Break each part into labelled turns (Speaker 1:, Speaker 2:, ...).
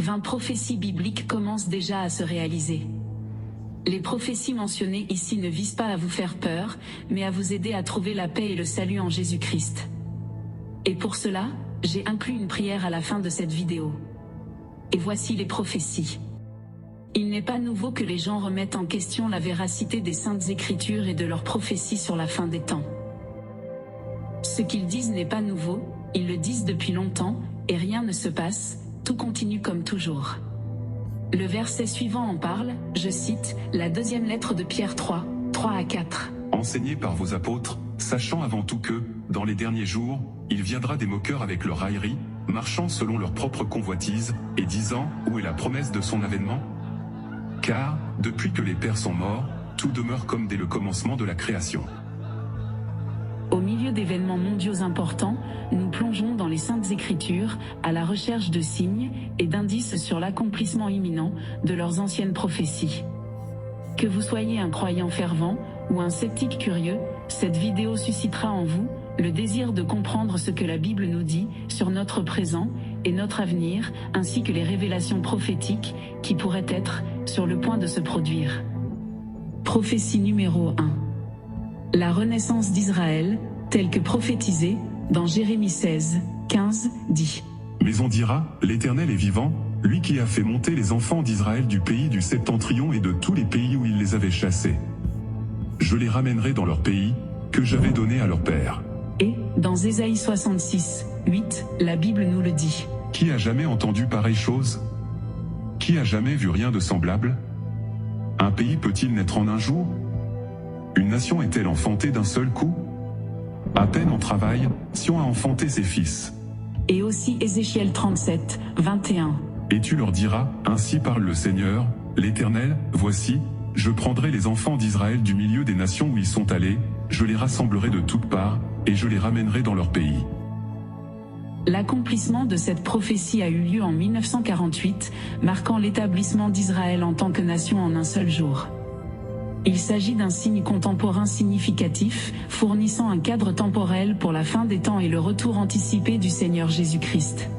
Speaker 1: 20 prophéties bibliques commencent déjà à se réaliser. Les prophéties mentionnées ici ne visent pas à vous faire peur, mais à vous aider à trouver la paix et le salut en Jésus-Christ. Et pour cela, j'ai inclus une prière à la fin de cette vidéo. Et voici les prophéties. Il n'est pas nouveau que les gens remettent en question la véracité des Saintes Écritures et de leurs prophéties sur la fin des temps. Ce qu'ils disent n'est pas nouveau, ils le disent depuis longtemps, et rien ne se passe, tout continue comme toujours. Le verset suivant en parle, je cite, la deuxième lettre de Pierre 3, 3 à 4.
Speaker 2: Enseignés par vos apôtres, sachant avant tout que, dans les derniers jours, il viendra des moqueurs avec leur raillerie, marchant selon leur propre convoitise, et disant, où est la promesse de son avènement? Car, depuis que les pères sont morts, tout demeure comme dès le commencement de la création.
Speaker 1: Au milieu d'événements mondiaux importants, nous plongeons dans les Saintes Écritures, à la recherche de signes et d'indices sur l'accomplissement imminent de leurs anciennes prophéties. Que vous soyez un croyant fervent ou un sceptique curieux, cette vidéo suscitera en vous le désir de comprendre ce que la Bible nous dit sur notre présent et notre avenir, ainsi que les révélations prophétiques qui pourraient être sur le point de se produire. Prophétie numéro 1. La renaissance d'Israël, telle que prophétisée, dans Jérémie 16, 15, dit.
Speaker 2: Mais on dira, l'Éternel est vivant, lui qui a fait monter les enfants d'Israël du pays du septentrion et de tous les pays où il les avait chassés. Je les ramènerai dans leur pays, que j'avais donné à leur père.
Speaker 1: Et, dans Ésaïe 66, 8, la Bible nous le dit.
Speaker 2: Qui a jamais entendu pareille chose? Qui a jamais vu rien de semblable? Un pays peut-il naître en un jour? Une nation est-elle enfantée d'un seul coup? À peine en travail, Sion a enfanté ses fils.
Speaker 1: Et aussi Ézéchiel 37, 21.
Speaker 2: Et tu leur diras, ainsi parle le Seigneur, l'Éternel, voici, je prendrai les enfants d'Israël du milieu des nations où ils sont allés, je les rassemblerai de toutes parts, et je les ramènerai dans leur pays.
Speaker 1: L'accomplissement de cette prophétie a eu lieu en 1948, marquant l'établissement d'Israël en tant que nation en un seul jour. Il s'agit d'un signe contemporain significatif, fournissant un cadre temporel pour la fin des temps et le retour anticipé du Seigneur Jésus-Christ.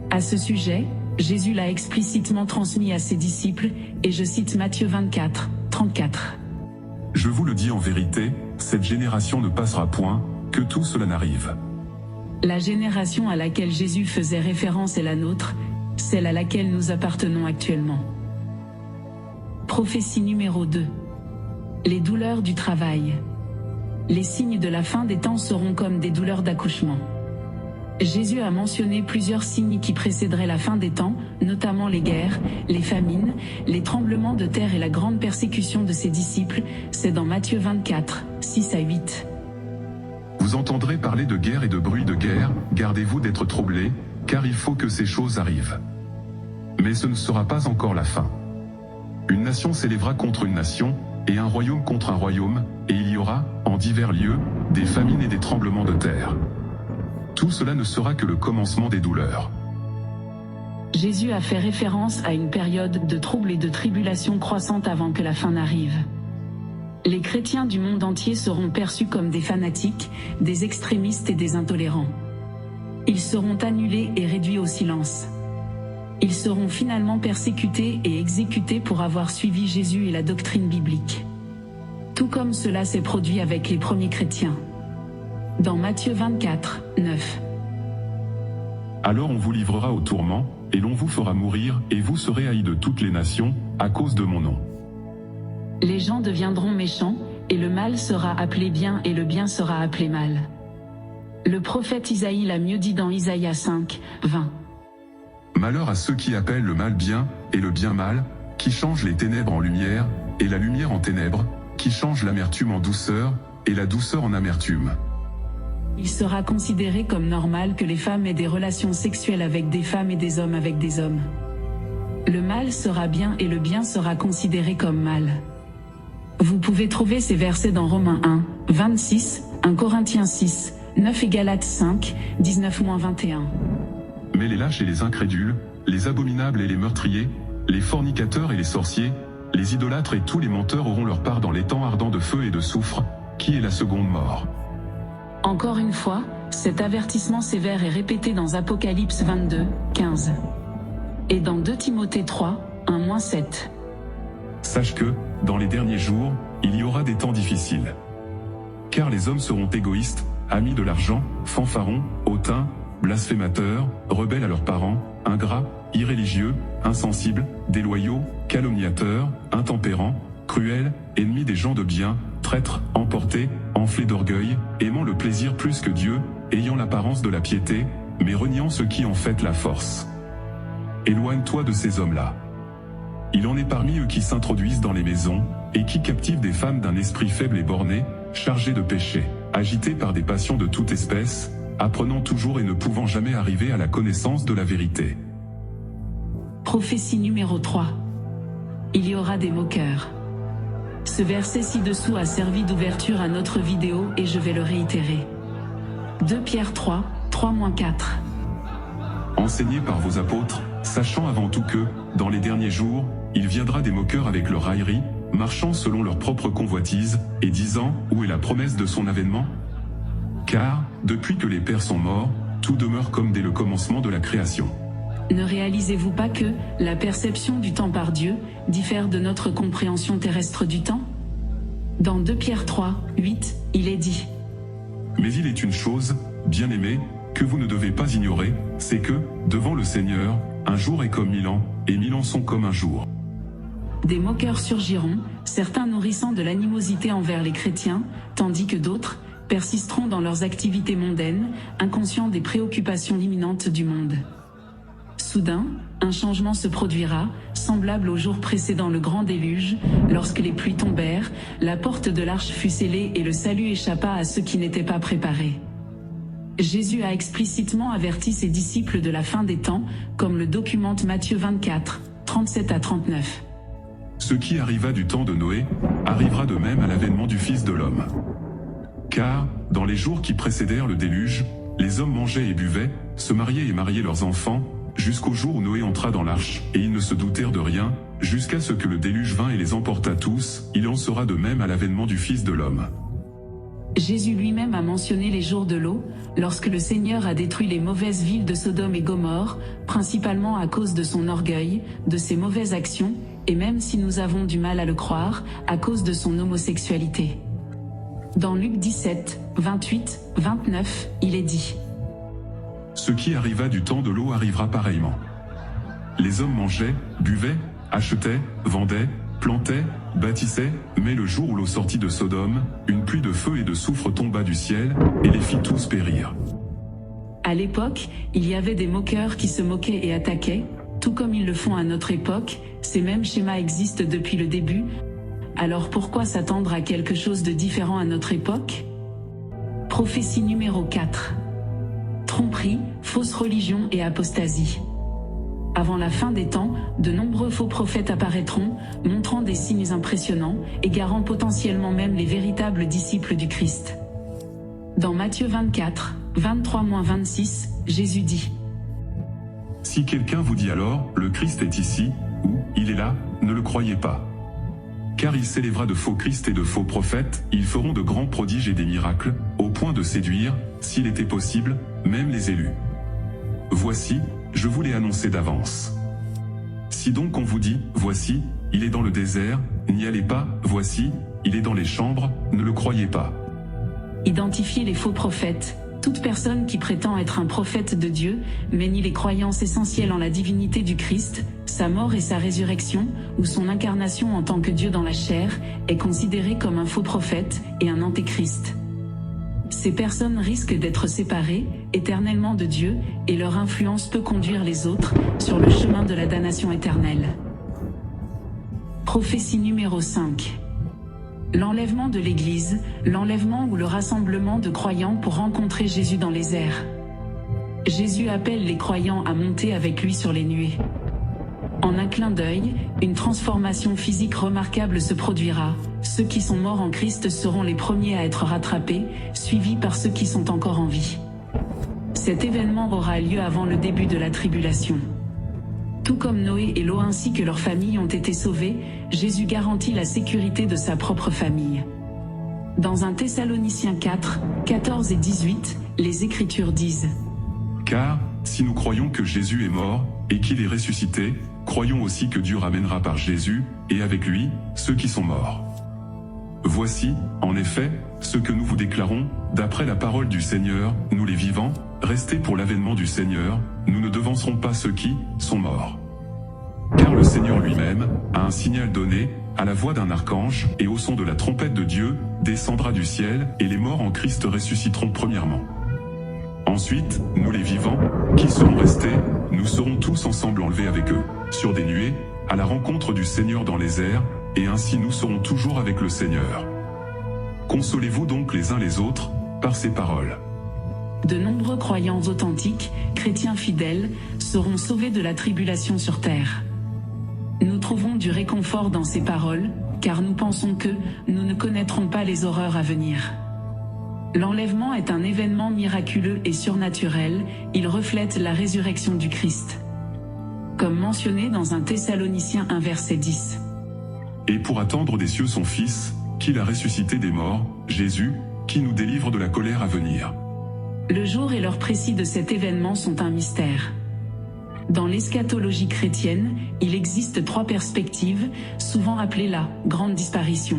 Speaker 1: À ce sujet, Jésus l'a explicitement transmis à ses disciples, et je cite Matthieu 24, 34.
Speaker 2: Je vous le dis en vérité, cette génération ne passera point, que tout cela n'arrive.
Speaker 1: La génération à laquelle Jésus faisait référence est la nôtre, celle à laquelle nous appartenons actuellement. Prophétie numéro 2. Les douleurs du travail. Les signes de la fin des temps seront comme des douleurs d'accouchement. Jésus a mentionné plusieurs signes qui précéderaient la fin des temps, notamment les guerres, les famines, les tremblements de terre et la grande persécution de ses disciples, c'est dans Matthieu 24, 6 à 8.
Speaker 2: Vous entendrez parler de guerre et de bruit de guerre, gardez-vous d'être troublés, car il faut que ces choses arrivent. Mais ce ne sera pas encore la fin. Une nation s'élèvera contre une nation, et un royaume contre un royaume, et il y aura, en divers lieux, des famines et des tremblements de terre. Tout cela ne sera que le commencement des douleurs.
Speaker 1: Jésus a fait référence à une période de troubles et de tribulations croissantes avant que la fin n'arrive. Les chrétiens du monde entier seront perçus comme des fanatiques, des extrémistes et des intolérants. Ils seront annulés et réduits au silence. Ils seront finalement persécutés et exécutés pour avoir suivi Jésus et la doctrine biblique. Tout comme cela s'est produit avec les premiers chrétiens. Dans Matthieu 24, 9.
Speaker 2: Alors on vous livrera au tourment, et l'on vous fera mourir, et vous serez haïs de toutes les nations, à cause de mon nom.
Speaker 1: Les gens deviendront méchants, et le mal sera appelé bien et le bien sera appelé mal. Le prophète Isaïe l'a mieux dit dans Isaïe 5, 20.
Speaker 2: Malheur à ceux qui appellent le mal bien, et le bien mal, qui changent les ténèbres en lumière, et la lumière en ténèbres, qui changent l'amertume en douceur, et la douceur en amertume.
Speaker 1: Il sera considéré comme normal que les femmes aient des relations sexuelles avec des femmes et des hommes avec des hommes. Le mal sera bien et le bien sera considéré comme mal. Vous pouvez trouver ces versets dans Romains 1, 26, 1 Corinthiens 6, 9 et Galates 5, 19-21.
Speaker 2: Mais les lâches et les incrédules, les abominables et les meurtriers, les fornicateurs et les sorciers, les idolâtres et tous les menteurs auront leur part dans les temps ardents de feu et de soufre, qui est la seconde mort.
Speaker 1: Encore une fois, cet avertissement sévère est répété dans Apocalypse 22, 15. Et dans 2 Timothée 3, 1-7.
Speaker 2: Sache que, dans les derniers jours, il y aura des temps difficiles. Car les hommes seront égoïstes, amis de l'argent, fanfarons, hautains, blasphémateurs, rebelles à leurs parents, ingrats, irréligieux, insensibles, déloyaux, calomniateurs, intempérants, cruels, ennemis des gens de bien, traîtres, emportés, enflés d'orgueil, aimant le plaisir plus que Dieu, ayant l'apparence de la piété, mais reniant ce qui en fait la force. Éloigne-toi de ces hommes-là. Il en est parmi eux qui s'introduisent dans les maisons, et qui captivent des femmes d'un esprit faible et borné, chargées de péché, agitées par des passions de toute espèce, apprenant toujours et ne pouvant jamais arriver à la connaissance de la vérité.
Speaker 1: Prophétie numéro 3. Il y aura des moqueurs. Ce verset ci-dessous a servi d'ouverture à notre vidéo et je vais le réitérer. 2 Pierre 3, 3-4.
Speaker 2: Enseignés par vos apôtres, sachant avant tout que, dans les derniers jours, il viendra des moqueurs avec leur raillerie, marchant selon leur propre convoitise, et disant, où est la promesse de son avènement? Car, depuis que les pères sont morts, tout demeure comme dès le commencement de la création.
Speaker 1: Ne réalisez-vous pas que la perception du temps par Dieu diffère de notre compréhension terrestre du temps? Dans 2 Pierre 3, 8, il est dit:
Speaker 2: Mais il est une chose, bien-aimés, que vous ne devez pas ignorer, c'est que, devant le Seigneur, un jour est comme 1000 ans, et 1000 ans sont comme un jour.
Speaker 1: Des moqueurs surgiront, certains nourrissant de l'animosité envers les chrétiens, tandis que d'autres persisteront dans leurs activités mondaines, inconscients des préoccupations imminentes du monde. Soudain, un changement se produira, semblable au jour précédant le grand déluge, lorsque les pluies tombèrent, la porte de l'arche fut scellée et le salut échappa à ceux qui n'étaient pas préparés. Jésus a explicitement averti ses disciples de la fin des temps, comme le documente Matthieu 24, 37-39.
Speaker 2: Ce qui arriva du temps de Noé, arrivera de même à l'avènement du Fils de l'homme. Car, dans les jours qui précédèrent le déluge, les hommes mangeaient et buvaient, se mariaient et mariaient leurs enfants, jusqu'au jour où Noé entra dans l'arche, et ils ne se doutèrent de rien, jusqu'à ce que le déluge vînt et les emporta tous, il en sera de même à l'avènement du Fils de l'homme.
Speaker 1: Jésus lui-même a mentionné les jours de l'eau, lorsque le Seigneur a détruit les mauvaises villes de Sodome et Gomorrhe, principalement à cause de son orgueil, de ses mauvaises actions, et même si nous avons du mal à le croire, à cause de son homosexualité. Dans Luc 17, 28, 29, il est dit:
Speaker 2: Ce qui arriva du temps de l'eau arrivera pareillement. Les hommes mangeaient, buvaient, achetaient, vendaient, plantaient, bâtissaient, mais le jour où l'eau sortit de Sodome, une pluie de feu et de soufre tomba du ciel, et les fit tous périr.
Speaker 1: À l'époque, il y avait des moqueurs qui se moquaient et attaquaient, tout comme ils le font à notre époque, ces mêmes schémas existent depuis le début. Alors pourquoi s'attendre à quelque chose de différent à notre époque? Prophétie numéro 4. Tromperie, fausse religion et apostasie. Avant la fin des temps, de nombreux faux prophètes apparaîtront, montrant des signes impressionnants, égarant potentiellement même les véritables disciples du Christ. Dans Matthieu 24, 23-26, Jésus dit:
Speaker 2: Si quelqu'un vous dit alors, le Christ est ici, ou, il est là, ne le croyez pas. Car il s'élèvera de faux Christ et de faux prophètes, ils feront de grands prodiges et des miracles, au point de séduire, s'il était possible, même les élus. Voici, je vous l'ai annoncé d'avance. Si donc on vous dit, voici, il est dans le désert, n'y allez pas, voici, il est dans les chambres, ne le croyez pas.
Speaker 1: Identifier les faux prophètes. Toute personne qui prétend être un prophète de Dieu, mais nie les croyances essentielles en la divinité du Christ, sa mort et sa résurrection, ou son incarnation en tant que Dieu dans la chair, est considérée comme un faux prophète et un antéchrist. Ces personnes risquent d'être séparées éternellement de Dieu, et leur influence peut conduire les autres sur le chemin de la damnation éternelle. Prophétie numéro 5. L'enlèvement de l'Église, l'enlèvement ou le rassemblement de croyants pour rencontrer Jésus dans les airs. Jésus appelle les croyants à monter avec lui sur les nuées. En un clin d'œil, une transformation physique remarquable se produira. Ceux qui sont morts en Christ seront les premiers à être rattrapés, suivis par ceux qui sont encore en vie. Cet événement aura lieu avant le début de la tribulation. Tout comme Noé et Lot ainsi que leurs familles ont été sauvés, Jésus garantit la sécurité de sa propre famille. Dans 1 Thessaloniciens 4, 14 et 18, les Écritures disent:
Speaker 2: Car, si nous croyons que Jésus est mort, et qu'il est ressuscité, croyons aussi que Dieu ramènera par Jésus, et avec lui, ceux qui sont morts. Voici, en effet, ce que nous vous déclarons, d'après la parole du Seigneur, nous les vivants, restés pour l'avènement du Seigneur, nous ne devancerons pas ceux qui sont morts. Car le Seigneur lui-même, à un signal donné, à la voix d'un archange, et au son de la trompette de Dieu, descendra du ciel, et les morts en Christ ressusciteront premièrement. Ensuite, nous les vivants, qui serons restés, nous serons tous ensemble enlevés avec eux, sur des nuées, à la rencontre du Seigneur dans les airs, et ainsi nous serons toujours avec le Seigneur. Consolez-vous donc les uns les autres, par ces paroles.
Speaker 1: De nombreux croyants authentiques, chrétiens fidèles, seront sauvés de la tribulation sur terre. Nous trouvons du réconfort dans ces paroles, car nous pensons que nous ne connaîtrons pas les horreurs à venir. L'enlèvement est un événement miraculeux et surnaturel, il reflète la résurrection du Christ. Comme mentionné dans 1 Thessaloniciens 1 verset 10.
Speaker 2: Et pour attendre des cieux son Fils, qu'il a ressuscité des morts, Jésus, qui nous délivre de la colère à venir.
Speaker 1: Le jour et l'heure précis de cet événement sont un mystère. Dans l'eschatologie chrétienne, il existe 3 perspectives, souvent appelées la grande disparition.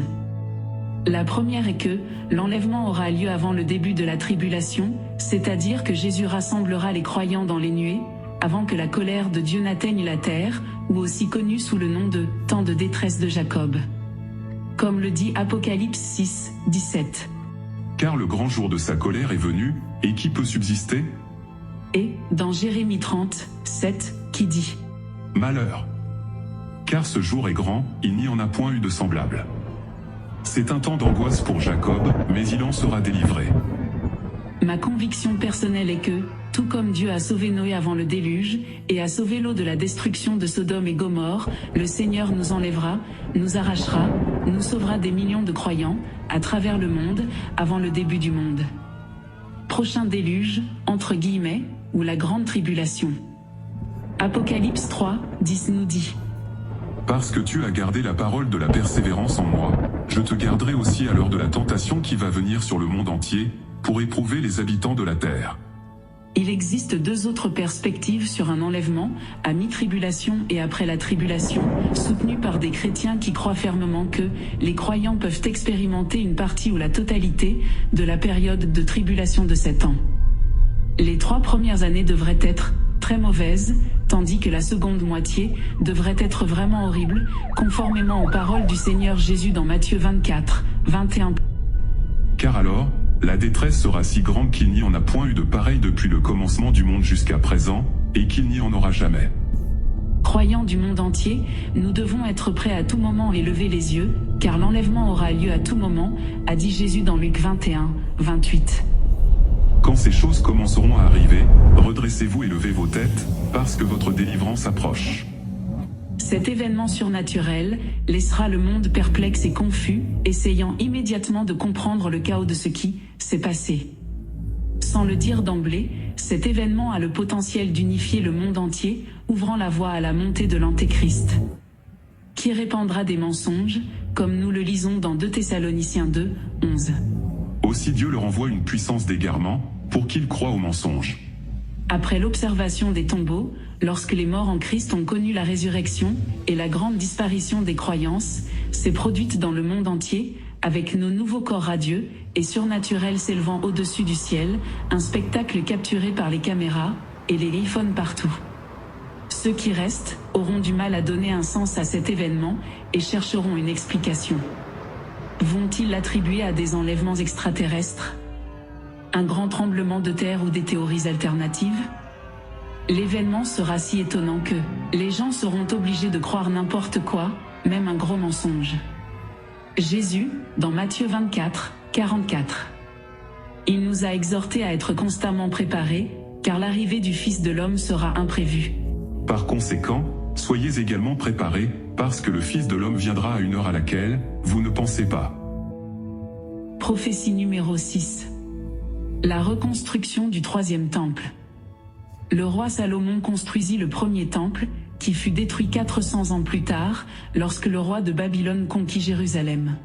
Speaker 1: La première est que l'enlèvement aura lieu avant le début de la tribulation, c'est-à-dire que Jésus rassemblera les croyants dans les nuées, avant que la colère de Dieu n'atteigne la terre, ou aussi connu sous le nom de « temps de détresse de Jacob ». Comme le dit Apocalypse 6, 17.
Speaker 2: Car le grand jour de sa colère est venu, et qui peut subsister?
Speaker 1: Et, dans Jérémie 30, 7, qui dit «
Speaker 2: Malheur! Car ce jour est grand, il n'y en a point eu de semblable. C'est un temps d'angoisse pour Jacob, mais il en sera délivré. »
Speaker 1: Ma conviction personnelle est que, tout comme Dieu a sauvé Noé avant le déluge, et a sauvé l'eau de la destruction de Sodome et Gomorrhe, le Seigneur nous enlèvera, nous arrachera, nous sauvera des millions de croyants, à travers le monde, avant le début du monde. Prochain déluge, entre guillemets, ou la grande tribulation. Apocalypse 3, 10 nous dit
Speaker 2: « Parce que tu as gardé la parole de la persévérance en moi, je te garderai aussi à l'heure de la tentation qui va venir sur le monde entier, pour éprouver les habitants de la terre. »
Speaker 1: Il existe 2 autres perspectives sur un enlèvement, à mi-tribulation et après la tribulation, soutenues par des chrétiens qui croient fermement que les croyants peuvent expérimenter une partie ou la totalité de la période de tribulation de 7 ans. Les 3 premières années devraient être très mauvaises, tandis que la seconde moitié devrait être vraiment horrible, conformément aux paroles du Seigneur Jésus dans Matthieu 24, 21.
Speaker 2: Car alors, la détresse sera si grande qu'il n'y en a point eu de pareil depuis le commencement du monde jusqu'à présent, et qu'il n'y en aura jamais.
Speaker 1: Croyants du monde entier, nous devons être prêts à tout moment et lever les yeux, car l'enlèvement aura lieu à tout moment, a dit Jésus dans Luc 21, 28.
Speaker 2: Quand ces choses commenceront à arriver, redressez-vous et levez vos têtes, parce que votre délivrance approche.
Speaker 1: Cet événement surnaturel laissera le monde perplexe et confus, essayant immédiatement de comprendre le chaos de ce qui s'est passé. Sans le dire d'emblée, cet événement a le potentiel d'unifier le monde entier, ouvrant la voie à la montée de l'Antéchrist, qui répandra des mensonges, comme nous le lisons dans 2 Thessaloniciens 2, 11.
Speaker 2: Aussi Dieu leur envoie une puissance d'égarement, pour qu'ils croient aux mensonges.
Speaker 1: Après l'observation des tombeaux, lorsque les morts en Christ ont connu la résurrection, et la grande disparition des croyances, s'est produite dans le monde entier, avec nos nouveaux corps radieux, et surnaturels s'élevant au-dessus du ciel, un spectacle capturé par les caméras, et les iPhones partout. Ceux qui restent, auront du mal à donner un sens à cet événement, et chercheront une explication. Vont-ils l'attribuer à des enlèvements extraterrestres? Un grand tremblement de terre ou des théories alternatives? L'événement sera si étonnant que les gens seront obligés de croire n'importe quoi, même un gros mensonge. Jésus, dans Matthieu 24, 44. Il nous a exhortés à être constamment préparés, car l'arrivée du Fils de l'homme sera imprévue.
Speaker 2: Par conséquent, soyez également préparés, parce que le Fils de l'homme viendra à une heure à laquelle vous ne pensez pas.
Speaker 1: Prophétie numéro 6. La reconstruction du 3e temple. Le roi Salomon construisit le premier temple, qui fut détruit 400 ans plus tard, lorsque le roi de Babylone conquit Jérusalem.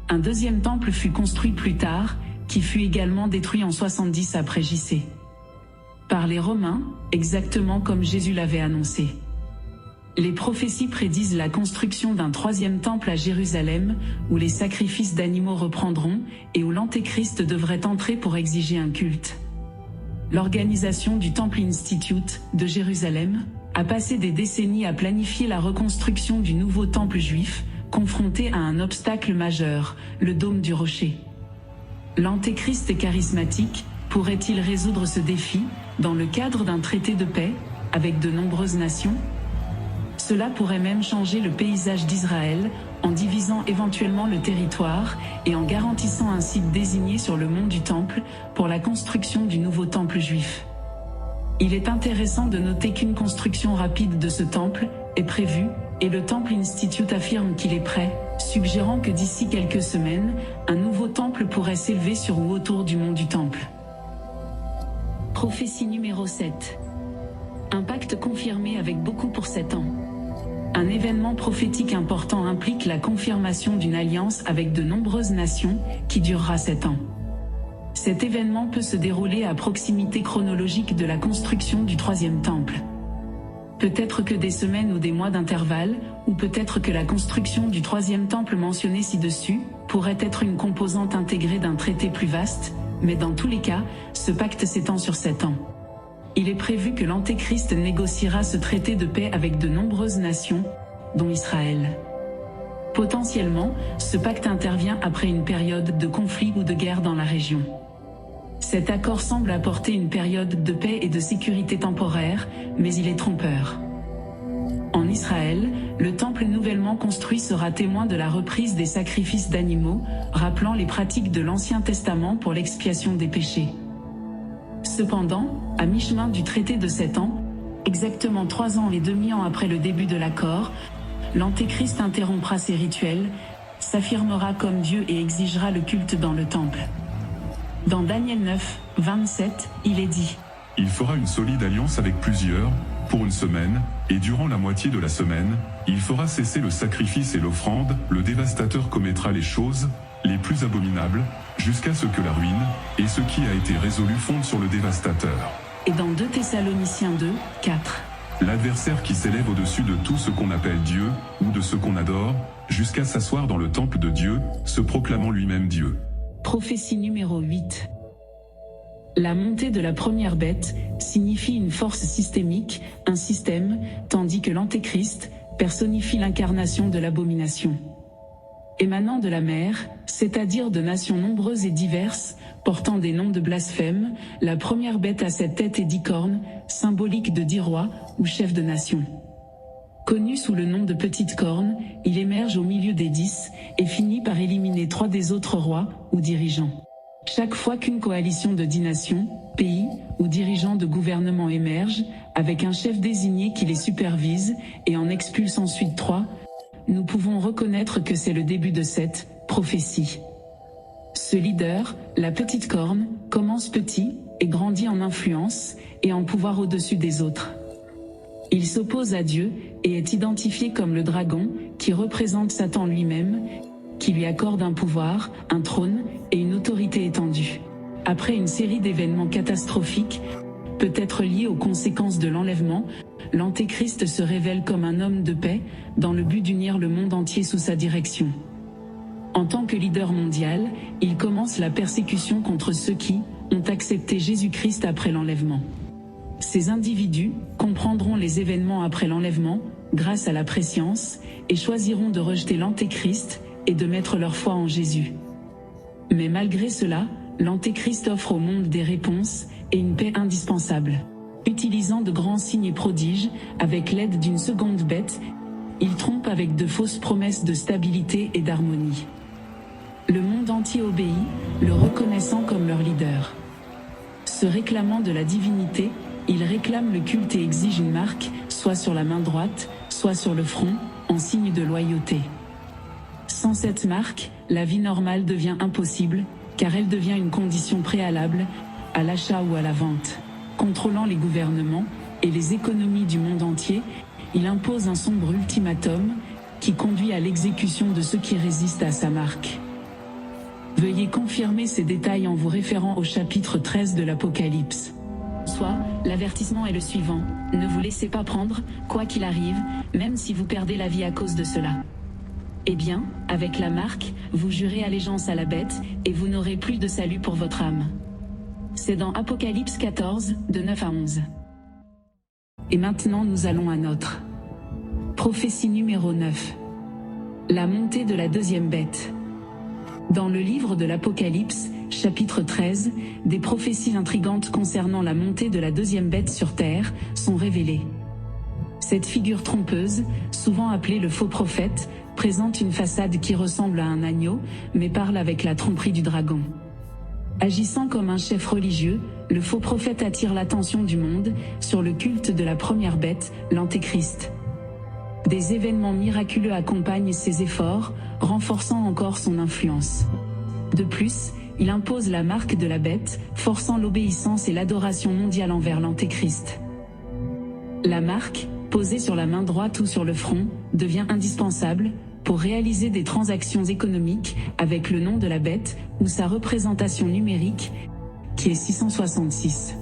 Speaker 1: Un 2e temple fut construit plus tard, qui fut également détruit en 70 après J.C. par les Romains, exactement comme Jésus l'avait annoncé. Les prophéties prédisent la construction d'un troisième temple à Jérusalem, où les sacrifices d'animaux reprendront, et où l'Antéchrist devrait entrer pour exiger un culte. L'organisation du Temple Institute, de Jérusalem, a passé des décennies à planifier la reconstruction du nouveau temple juif, confronté à un obstacle majeur, le dôme du rocher. L'Antéchrist charismatique pourrait-il résoudre ce défi, dans le cadre d'un traité de paix, avec de nombreuses nations ? Cela pourrait même changer le paysage d'Israël, en divisant éventuellement le territoire, et en garantissant un site désigné sur le mont du Temple, pour la construction du nouveau temple juif. Il est intéressant de noter qu'une construction rapide de ce temple est prévue, et le Temple Institute affirme qu'il est prêt, suggérant que d'ici quelques semaines, un nouveau temple pourrait s'élever sur ou autour du mont du Temple. Prophétie numéro 7. Un pacte confirmé avec beaucoup pour 7 ans. Un événement prophétique important implique la confirmation d'une alliance avec de nombreuses nations, qui durera 7 ans. Cet événement peut se dérouler à proximité chronologique de la construction du troisième temple. Peut-être que des semaines ou des mois d'intervalle, ou peut-être que la construction du troisième temple mentionné ci-dessus, pourrait être une composante intégrée d'un traité plus vaste, mais dans tous les cas, ce pacte s'étend sur 7 ans. Il est prévu que l'Antéchrist négociera ce traité de paix avec de nombreuses nations, dont Israël. Potentiellement, ce pacte intervient après une période de conflit ou de guerre dans la région. Cet accord semble apporter une période de paix et de sécurité temporaire, mais il est trompeur. En Israël, le temple nouvellement construit sera témoin de la reprise des sacrifices d'animaux, rappelant les pratiques de l'Ancien Testament pour l'expiation des péchés. Cependant, à mi-chemin du traité de 7 ans, exactement 3 ans et demi après le début de l'accord, l'Antéchrist interrompra ces rituels, s'affirmera comme Dieu et exigera le culte dans le temple. Dans Daniel 9, 27, il est dit :
Speaker 2: Il fera une solide alliance avec plusieurs, pour une semaine, et durant la moitié de la semaine, il fera cesser le sacrifice et l'offrande, le dévastateur commettra les choses les plus abominables, jusqu'à ce que la ruine, et ce qui a été résolu fonde sur le dévastateur.
Speaker 1: Et dans 2 Thessaloniciens 2, 4.
Speaker 2: L'adversaire qui s'élève au-dessus de tout ce qu'on appelle Dieu, ou de ce qu'on adore, jusqu'à s'asseoir dans le temple de Dieu, se proclamant lui-même Dieu.
Speaker 1: Prophétie numéro 8. La montée de la première bête signifie une force systémique, un système, tandis que l'Antéchrist personnifie l'incarnation de l'abomination. Émanant de la mer, c'est-à-dire de nations nombreuses et diverses, portant des noms de blasphème, la première bête a 7 têtes et 10 cornes, symbolique de 10 rois, ou chefs de nation. Connu sous le nom de petite corne, il émerge au milieu des 10, et finit par éliminer 3 des autres rois, ou dirigeants. Chaque fois qu'une coalition de 10 nations, pays, ou dirigeants de gouvernement émerge, avec un chef désigné qui les supervise, et en expulse ensuite 3, nous pouvons reconnaître que c'est le début de cette prophétie. Ce leader, la petite corne, commence petit, et grandit en influence, et en pouvoir au-dessus des autres. Il s'oppose à Dieu, et est identifié comme le dragon, qui représente Satan lui-même, qui lui accorde un pouvoir, un trône, et une autorité étendue. Après une série d'événements catastrophiques, peut-être liés aux conséquences de l'enlèvement, l'Antéchrist se révèle comme un homme de paix, dans le but d'unir le monde entier sous sa direction. En tant que leader mondial, il commence la persécution contre ceux qui ont accepté Jésus-Christ après l'enlèvement. Ces individus comprendront les événements après l'enlèvement, grâce à la prescience, et choisiront de rejeter l'Antéchrist, et de mettre leur foi en Jésus. Mais malgré cela, l'Antéchrist offre au monde des réponses, et une paix indispensable. Utilisant de grands signes et prodiges, avec l'aide d'une seconde bête, il trompe avec de fausses promesses de stabilité et d'harmonie. Le monde entier obéit, le reconnaissant comme leur leader. Se réclamant de la divinité, il réclame le culte et exige une marque, soit sur la main droite, soit sur le front, en signe de loyauté. Sans cette marque, la vie normale devient impossible, car elle devient une condition préalable à l'achat ou à la vente. Contrôlant les gouvernements et les économies du monde entier, il impose un sombre ultimatum qui conduit à l'exécution de ceux qui résistent à sa marque. Veuillez confirmer ces détails en vous référant au chapitre 13 de l'Apocalypse. soit, l'avertissement est le suivant: ne vous laissez pas prendre, quoi qu'il arrive, même si vous perdez la vie à cause de cela. Eh bien, avec la marque, vous jurez allégeance à la bête, et vous n'aurez plus de salut pour votre âme. C'est dans Apocalypse 14, de 9 à 11. Et maintenant nous allons à notre prophétie numéro 9. La montée de la deuxième bête. Dans le livre de l'Apocalypse, chapitre 13, des prophéties intrigantes concernant la montée de la deuxième bête sur terre sont révélées. Cette figure trompeuse, souvent appelée le faux prophète, présente une façade qui ressemble à un agneau, mais parle avec la tromperie du dragon. Agissant comme un chef religieux, le faux prophète attire l'attention du monde sur le culte de la première bête, l'Antéchrist. Des événements miraculeux accompagnent ses efforts, renforçant encore son influence. De plus, il impose la marque de la bête, forçant l'obéissance et l'adoration mondiale envers l'Antéchrist. La marque, posée sur la main droite ou sur le front, devient indispensable pour réaliser des transactions économiques avec le nom de la bête ou sa représentation numérique, qui est 666.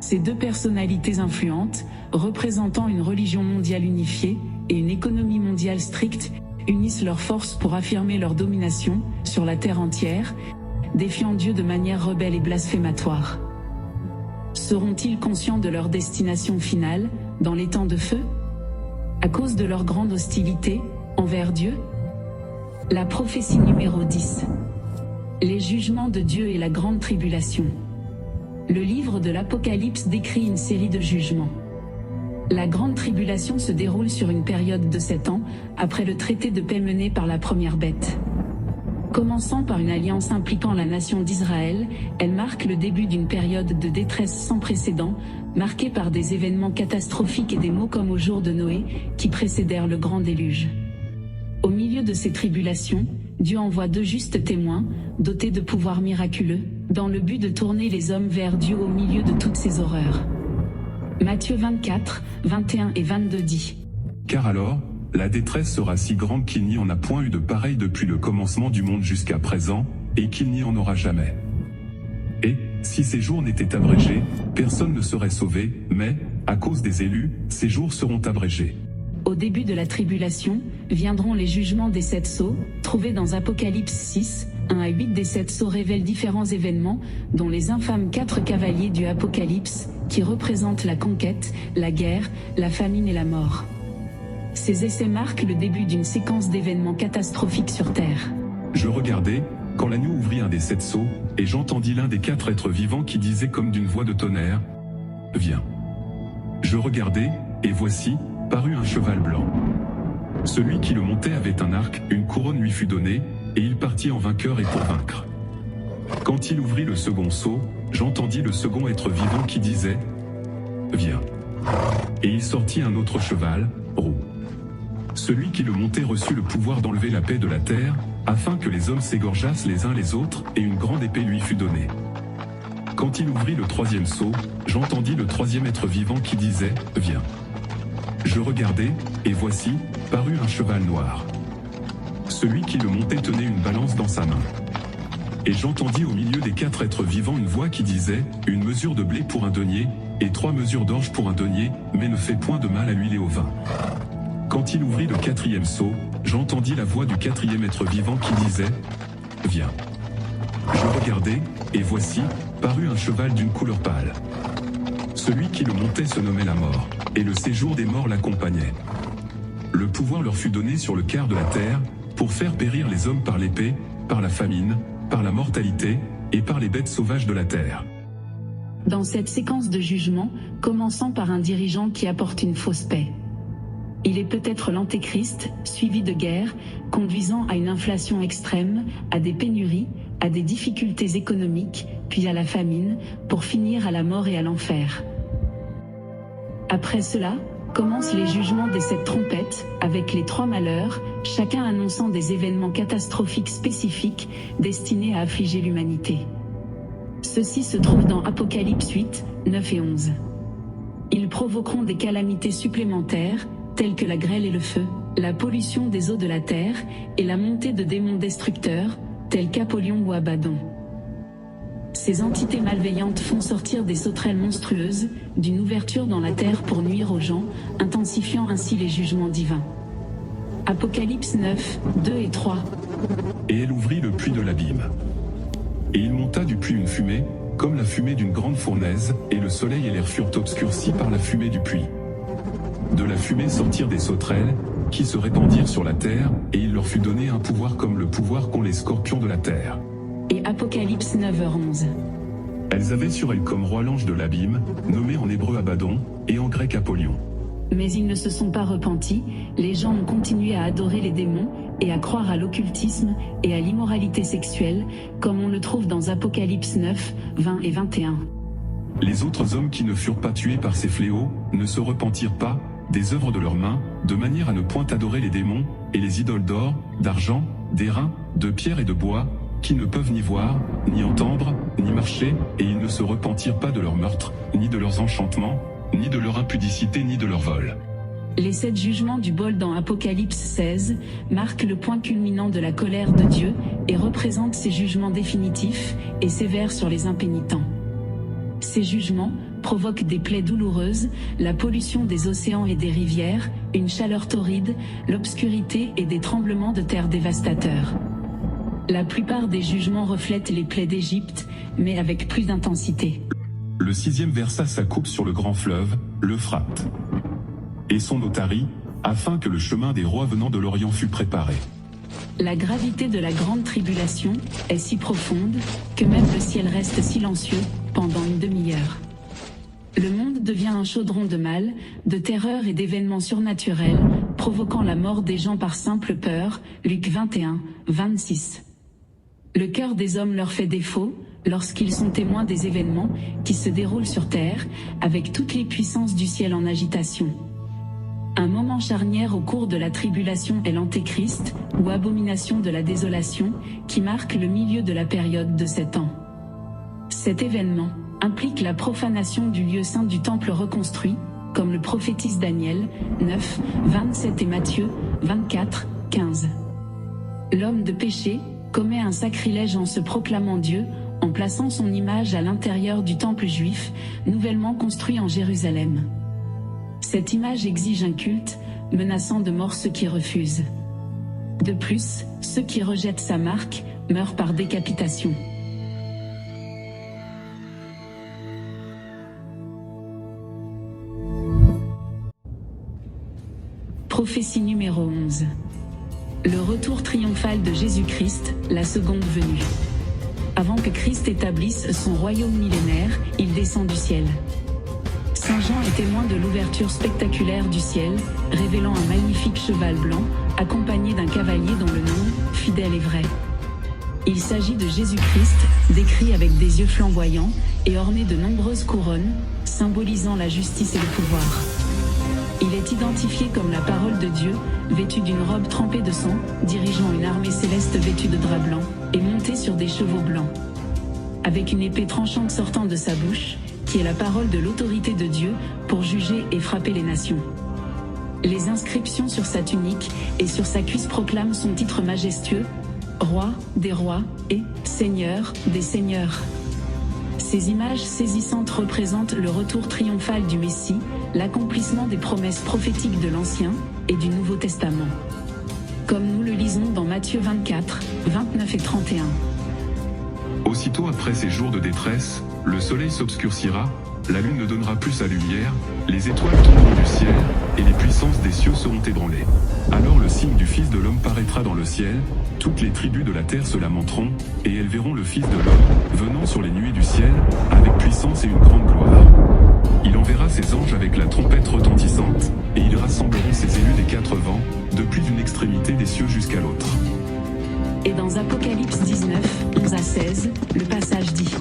Speaker 1: Ces deux personnalités influentes, représentant une religion mondiale unifiée et une économie mondiale stricte, unissent leurs forces pour affirmer leur domination sur la terre entière, défiant Dieu de manière rebelle et blasphématoire. Seront-ils conscients de leur destination finale, dans les temps de feu, à cause de leur grande hostilité envers Dieu? La prophétie numéro 10. Les jugements de Dieu et la grande tribulation. Le livre de l'Apocalypse décrit une série de jugements. La grande tribulation se déroule sur une période de 7 ans, après le traité de paix mené par la première bête. Commençant par une alliance impliquant la nation d'Israël, elle marque le début d'une période de détresse sans précédent, marquée par des événements catastrophiques et des maux comme au jour de Noé, qui précédèrent le grand déluge. Au milieu de ces tribulations, Dieu envoie 2 justes témoins, dotés de pouvoirs miraculeux, dans le but de tourner les hommes vers Dieu au milieu de toutes ces horreurs. Matthieu 24, 21 et 22 dit:
Speaker 2: Car alors, la détresse sera si grande qu'il n'y en a point eu de pareil depuis le commencement du monde jusqu'à présent, et qu'il n'y en aura jamais. Et, si ces jours n'étaient abrégés, personne ne serait sauvé, mais, à cause des élus, ces jours seront abrégés.
Speaker 1: Au début de la tribulation, viendront les jugements des 7 sceaux, trouvés dans Apocalypse 6, 1 à 8. Des 7 sceaux révèlent différents événements, dont les infâmes 4 cavaliers du Apocalypse, qui représentent la conquête, la guerre, la famine et la mort. Ces essais marquent le début d'une séquence d'événements catastrophiques sur Terre.
Speaker 2: Je regardais, quand l'agneau ouvrit un des 7 sceaux, et j'entendis l'un des 4 êtres vivants qui disait comme d'une voix de tonnerre: Viens. Je regardai, et voici, parut un cheval blanc. Celui qui le montait avait un arc, une couronne lui fut donnée, et il partit en vainqueur et pour vaincre. Quand il ouvrit le second sceau, j'entendis le second être vivant qui disait: Viens. Et il sortit un autre cheval, roux. Celui qui le montait reçut le pouvoir d'enlever la paix de la terre, afin que les hommes s'égorgeassent les uns les autres, et une grande épée lui fut donnée. Quand il ouvrit le 3e sceau, j'entendis le 3e être vivant qui disait: Viens. Je regardai, et voici, parut un cheval noir. Celui qui le montait tenait une balance dans sa main. Et j'entendis au milieu des 4 êtres vivants une voix qui disait: Une mesure de blé pour un denier, et 3 mesures d'orge pour un denier, mais ne fais point de mal à l'huile et au vin. Quand il ouvrit le 4e sceau, j'entendis la voix du 4e être vivant qui disait: Viens. Je regardai, et voici, parut un cheval d'une couleur pâle. Celui qui le montait se nommait la mort, et le séjour des morts l'accompagnait. Le pouvoir leur fut donné sur le quart de la terre, pour faire périr les hommes par l'épée, par la famine, par la mortalité, et par les bêtes sauvages de la terre.
Speaker 1: Dans cette séquence de jugement, commençant par un dirigeant qui apporte une fausse paix. Il est peut-être l'Antéchrist, suivi de guerre, conduisant à une inflation extrême, à des pénuries, à des difficultés économiques, puis à la famine, pour finir à la mort et à l'enfer. Après cela, commencent les jugements des 7 trompettes, avec les 3 malheurs, chacun annonçant des événements catastrophiques spécifiques, destinés à affliger l'humanité. Ceux-ci se trouvent dans Apocalypse 8, 9 et 11. Ils provoqueront des calamités supplémentaires, telles que la grêle et le feu, la pollution des eaux de la terre, et la montée de démons destructeurs, tels qu'Apollyon ou Abaddon. Ces entités malveillantes font sortir des sauterelles monstrueuses d'une ouverture dans la terre pour nuire aux gens, intensifiant ainsi les jugements divins. Apocalypse 9, 2 et 3.
Speaker 2: Et elle ouvrit le puits de l'abîme. Et il monta du puits une fumée, comme la fumée d'une grande fournaise, et le soleil et l'air furent obscurcis par la fumée du puits. De la fumée sortirent des sauterelles, qui se répandirent sur la terre, et il leur fut donné un pouvoir comme le pouvoir qu'ont les scorpions de la terre.
Speaker 1: Et Apocalypse 9h11.
Speaker 2: Elles avaient sur elles comme roi l'ange de l'abîme, nommé en hébreu Abaddon, et en grec Apollyon.
Speaker 1: Mais ils ne se sont pas repentis, les gens ont continué à adorer les démons, et à croire à l'occultisme, et à l'immoralité sexuelle, comme on le trouve dans Apocalypse 9, 20 et 21.
Speaker 2: Les autres hommes qui ne furent pas tués par ces fléaux, ne se repentirent pas, des œuvres de leurs mains, de manière à ne point adorer les démons, et les idoles d'or, d'argent, d'airain, de pierre et de bois, qui ne peuvent ni voir, ni entendre, ni marcher, et ils ne se repentirent pas de leur meurtre, ni de leurs enchantements, ni de leur impudicité, ni de leur vol.
Speaker 1: Les 7 jugements du bol dans Apocalypse 16 marquent le point culminant de la colère de Dieu et représentent ses jugements définitifs et sévères sur les impénitents. Ces jugements provoquent des plaies douloureuses, la pollution des océans et des rivières, une chaleur torride, l'obscurité et des tremblements de terre dévastateurs. La plupart des jugements reflètent les plaies d'Égypte, mais avec plus d'intensité.
Speaker 2: Le 6e versa sa coupe sur le grand fleuve, l'Euphrate. Et son eau tarit, afin que le chemin des rois venant de l'Orient fût préparé.
Speaker 1: La gravité de la grande tribulation est si profonde que même le ciel reste silencieux pendant une demi-heure. Le monde devient un chaudron de mal, de terreur et d'événements surnaturels, provoquant la mort des gens par simple peur, Luc 21, 26. Le cœur des hommes leur fait défaut, lorsqu'ils sont témoins des événements qui se déroulent sur terre, avec toutes les puissances du ciel en agitation. Un moment charnière au cours de la tribulation est l'Antéchrist, ou abomination de la désolation, qui marque le milieu de la période de 7 ans. Cet événement implique la profanation du lieu saint du temple reconstruit, comme le prophétise Daniel, 9, 27 et Matthieu, 24, 15. L'homme de péché commet un sacrilège en se proclamant Dieu, en plaçant son image à l'intérieur du temple juif, nouvellement construit en Jérusalem. Cette image exige un culte, menaçant de mort ceux qui refusent. De plus, ceux qui rejettent sa marque meurent par décapitation. Prophétie numéro 11. Le retour triomphal de Jésus-Christ, la seconde venue. Avant que Christ établisse son royaume millénaire, il descend du ciel. Saint Jean est témoin de l'ouverture spectaculaire du ciel, révélant un magnifique cheval blanc, accompagné d'un cavalier dont le nom, fidèle et vrai. Il s'agit de Jésus-Christ, décrit avec des yeux flamboyants, et orné de nombreuses couronnes, symbolisant la justice et le pouvoir. Il est identifié comme la parole de Dieu, vêtu d'une robe trempée de sang, dirigeant une armée céleste vêtue de drap blanc, et monté sur des chevaux blancs. Avec une épée tranchante sortant de sa bouche, qui est la parole de l'autorité de Dieu, pour juger et frapper les nations. Les inscriptions sur sa tunique et sur sa cuisse proclament son titre majestueux, Roi des rois et Seigneur des seigneurs. Ces images saisissantes représentent le retour triomphal du Messie, l'accomplissement des promesses prophétiques de l'Ancien et du Nouveau Testament. Comme nous le lisons dans Matthieu 24, 29 et 31.
Speaker 2: Aussitôt après ces jours de détresse, le soleil s'obscurcira, la lune ne donnera plus sa lumière, les étoiles tomberont du ciel, et les puissances des cieux seront ébranlées. Alors le signe du Fils de l'homme paraîtra dans le ciel, toutes les tribus de la terre se lamenteront, et elles verront le Fils de l'homme, venant sur les nuées du ciel, avec puissance et une grande gloire. Il enverra ses anges avec la trompette retentissante, et ils rassembleront ses élus des 4 vents, depuis une extrémité des cieux jusqu'à l'autre.
Speaker 1: Et dans Apocalypse 19, 11 à 16, le passage dit: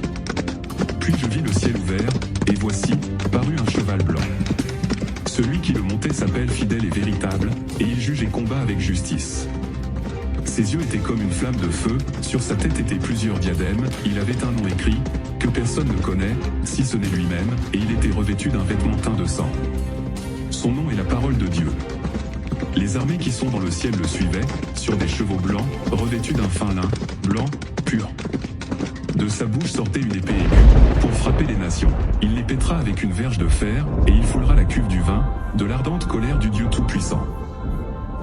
Speaker 2: Puis je vis le ciel ouvert, et voici, parut un cheval blanc. Celui qui le montait s'appelle Fidèle et Véritable, et il juge et combat avec justice. Ses yeux étaient comme une flamme de feu, sur sa tête étaient plusieurs diadèmes, il avait un nom écrit, que personne ne connaît, si ce n'est lui-même, et il était revêtu d'un vêtement teint de sang. Son nom est la parole de Dieu. Les armées qui sont dans le ciel le suivaient, sur des chevaux blancs, revêtus d'un fin lin, blanc, pur. De sa bouche sortait une épée aiguë, pour frapper les nations. Il les pètera avec une verge de fer, et il foulera la cuve du vin, de l'ardente colère du Dieu Tout-Puissant.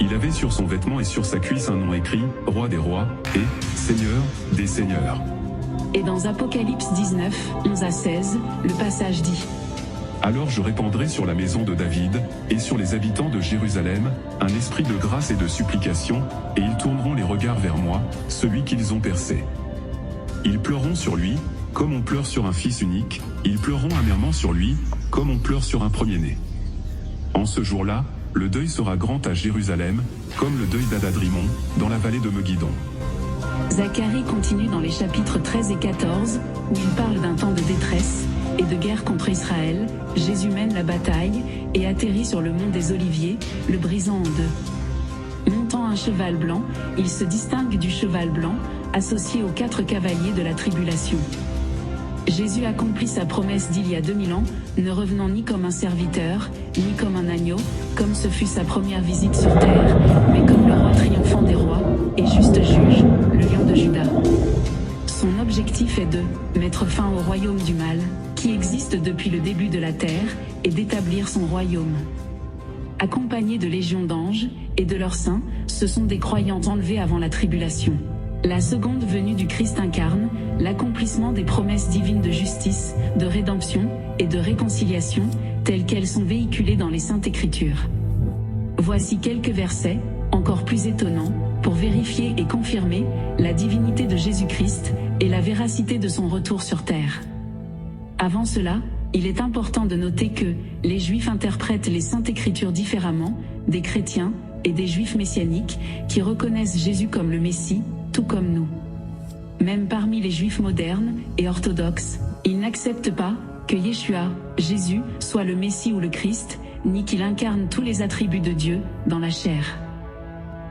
Speaker 2: Il avait sur son vêtement et sur sa cuisse un nom écrit, Roi des rois, et Seigneur des seigneurs.
Speaker 1: Et dans Apocalypse 19, 11 à 16, le passage dit:
Speaker 2: Alors je répandrai sur la maison de David, et sur les habitants de Jérusalem, un esprit de grâce et de supplication, et ils tourneront les regards vers moi, celui qu'ils ont percé. Ils pleureront sur lui, comme on pleure sur un fils unique, ils pleureront amèrement sur lui, comme on pleure sur un premier-né. En ce jour-là, le deuil sera grand à Jérusalem, comme le deuil d'Adadrimon, dans la vallée de Megiddo.
Speaker 1: Zacharie continue dans les chapitres 13 et 14, où il parle d'un temps de détresse et de guerre contre Israël. Jésus mène la bataille et atterrit sur le mont des Oliviers, le brisant en deux. Montant un cheval blanc, il se distingue du cheval blanc, associé aux 4 cavaliers de la tribulation. Jésus accomplit sa promesse d'il y a 2000 ans, ne revenant ni comme un serviteur, ni comme un agneau, comme ce fut sa première visite sur terre, mais comme le roi triomphant des rois, et juste juge, le lion de Juda. Son objectif est de mettre fin au royaume du mal, qui existe depuis le début de la terre, et d'établir son royaume. Accompagnés de légions d'anges, et de leurs saints, ce sont des croyants enlevés avant la tribulation. La seconde venue du Christ incarne l'accomplissement des promesses divines de justice, de rédemption et de réconciliation, telles qu'elles sont véhiculées dans les Saintes Écritures. Voici quelques versets, encore plus étonnants, pour vérifier et confirmer la divinité de Jésus-Christ et la véracité de son retour sur terre. Avant cela, il est important de noter que les Juifs interprètent les Saintes Écritures différemment des chrétiens et des Juifs messianiques qui reconnaissent Jésus comme le Messie, tout comme nous. Même parmi les Juifs modernes et orthodoxes, ils n'acceptent pas que Yeshua, Jésus, soit le Messie ou le Christ, ni qu'il incarne tous les attributs de Dieu dans la chair.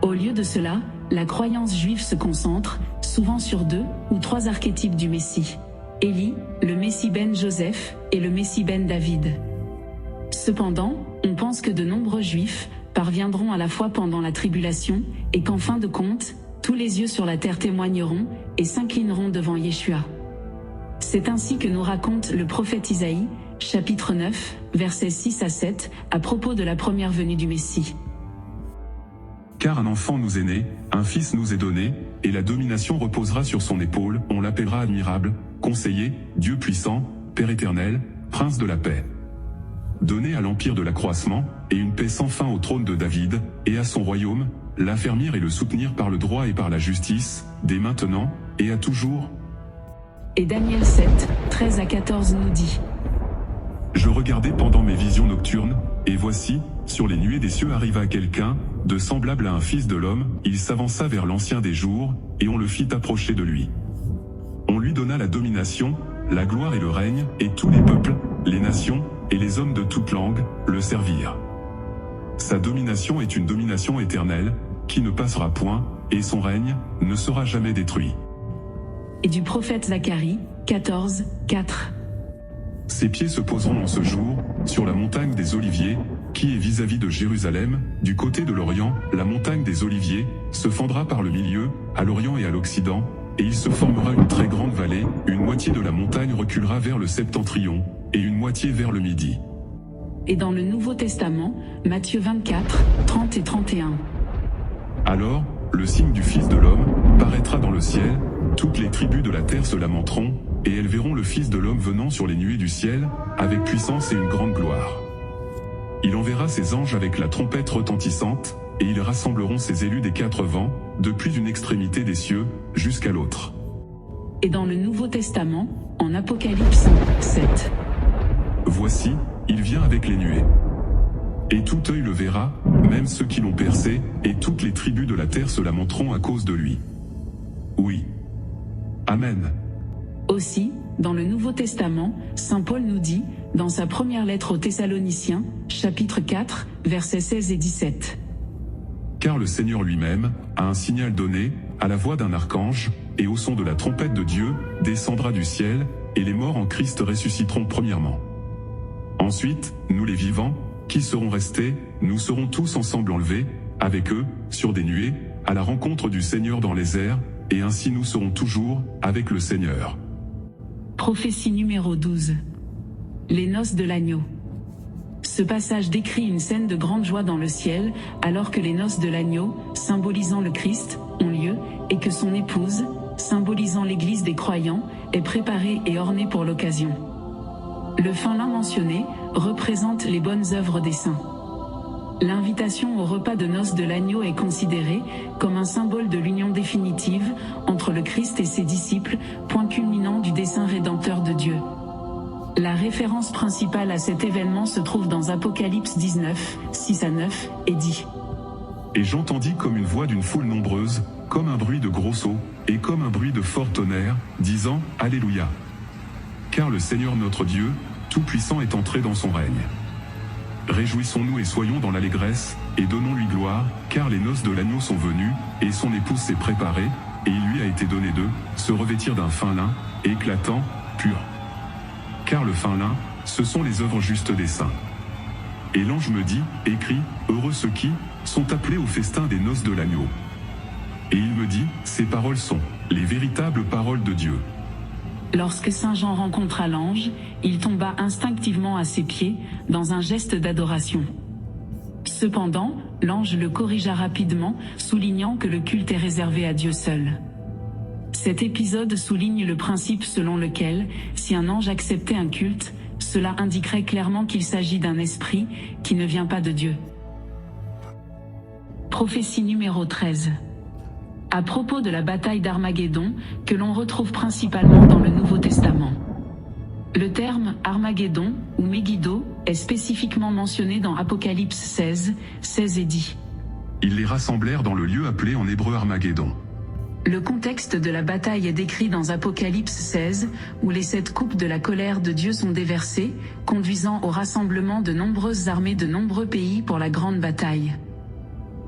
Speaker 1: Au lieu de cela, la croyance juive se concentre, souvent sur 2 ou 3 archétypes du Messie. Élie, le Messie ben Joseph, et le Messie ben David. Cependant, on pense que de nombreux Juifs parviendront à la foi pendant la tribulation, et qu'en fin de compte, tous les yeux sur la terre témoigneront, et s'inclineront devant Yeshua. C'est ainsi que nous raconte le prophète Isaïe, chapitre 9, versets 6 à 7, à propos de la première venue du Messie.
Speaker 2: Car un enfant nous est né, un fils nous est donné, et la domination reposera sur son épaule, on l'appellera admirable, conseiller, Dieu puissant, Père éternel, Prince de la paix. Donné à l'empire de l'accroissement, et une paix sans fin au trône de David, et à son royaume, l'affermir et le soutenir par le droit et par la justice, dès maintenant, et à toujours.
Speaker 1: Et Daniel 7, 13 à 14 nous dit:
Speaker 2: Je regardais pendant mes visions nocturnes, et voici, sur les nuées des cieux arriva quelqu'un, de semblable à un fils de l'homme, il s'avança vers l'ancien des jours, et on le fit approcher de lui. On lui donna la domination, la gloire et le règne, et tous les peuples, les nations, et les hommes de toute langue, le servirent. Sa domination est une domination éternelle, qui ne passera point, et son règne ne sera jamais détruit.
Speaker 1: Et du prophète Zacharie, 14, 4.
Speaker 2: Ses pieds se poseront en ce jour, sur la montagne des Oliviers, qui est vis-à-vis de Jérusalem, du côté de l'Orient, la montagne des Oliviers, se fendra par le milieu, à l'Orient et à l'Occident, et il se formera une très grande vallée, une moitié de la montagne reculera vers le septentrion, et une moitié vers le midi.
Speaker 1: Et dans le Nouveau Testament, Matthieu 24, 30 et 31.
Speaker 2: Alors, le signe du Fils de l'homme paraîtra dans le ciel, toutes les tribus de la terre se lamenteront, et elles verront le Fils de l'homme venant sur les nuées du ciel, avec puissance et une grande gloire. Il enverra ses anges avec la trompette retentissante, et ils rassembleront ses élus des 4 vents, depuis une extrémité des cieux, jusqu'à l'autre.
Speaker 1: Et dans le Nouveau Testament, en Apocalypse 7.
Speaker 2: Voici, il vient avec les nuées. Et tout œil le verra, même ceux qui l'ont percé, et toutes les tribus de la terre se lamenteront à cause de lui. Oui. Amen.
Speaker 1: Aussi, dans le Nouveau Testament, saint Paul nous dit, dans sa première lettre aux Thessaloniciens, chapitre 4, versets 16 et 17.
Speaker 2: Car le Seigneur lui-même a un signal donné, à la voix d'un archange, et au son de la trompette de Dieu, descendra du ciel, et les morts en Christ ressusciteront premièrement. Ensuite, nous les vivants, qui seront restés, nous serons tous ensemble enlevés, avec eux, sur des nuées, à la rencontre du Seigneur dans les airs, et ainsi nous serons toujours, avec le Seigneur.
Speaker 1: Prophétie numéro 12. Les noces de l'agneau. Ce passage décrit une scène de grande joie dans le ciel, alors que les noces de l'agneau, symbolisant le Christ, ont lieu, et que son épouse, symbolisant l'Église des croyants, est préparée et ornée pour l'occasion. Le fin lin mentionné représente les bonnes œuvres des saints. L'invitation au repas de noces de l'agneau est considérée comme un symbole de l'union définitive entre le Christ et ses disciples, point culminant du dessein rédempteur de Dieu. La référence principale à cet événement se trouve dans Apocalypse 19, 6-9, et dit :
Speaker 2: Et j'entendis comme une voix d'une foule nombreuse, comme un bruit de gros eaux, et comme un bruit de fort tonnerre, disant : Alléluia. Car le Seigneur notre Dieu, Tout-Puissant est entré dans son règne. Réjouissons-nous et soyons dans l'allégresse, et donnons-lui gloire, car les noces de l'agneau sont venues, et son épouse s'est préparée, et il lui a été donné de se revêtir d'un fin lin, éclatant, pur. Car le fin lin, ce sont les œuvres justes des saints. Et l'ange me dit, écrit, heureux ceux qui sont appelés au festin des noces de l'agneau. Et il me dit, ces paroles sont les véritables paroles de Dieu.
Speaker 1: Lorsque Saint Jean rencontra l'ange, il tomba instinctivement à ses pieds, dans un geste d'adoration. Cependant, l'ange le corrigea rapidement, soulignant que le culte est réservé à Dieu seul. Cet épisode souligne le principe selon lequel, si un ange acceptait un culte, cela indiquerait clairement qu'il s'agit d'un esprit qui ne vient pas de Dieu. Prophétie numéro 13. À propos de la bataille d'Armageddon, que l'on retrouve principalement dans le Nouveau Testament. Le terme « Armageddon » ou « Megiddo » est spécifiquement mentionné dans Apocalypse 16, 16 et dit :
Speaker 2: Ils les rassemblèrent dans le lieu appelé en hébreu Armageddon.
Speaker 1: Le contexte de la bataille est décrit dans Apocalypse 16, où les 7 coupes de la colère de Dieu sont déversées, conduisant au rassemblement de nombreuses armées de nombreux pays pour la grande bataille.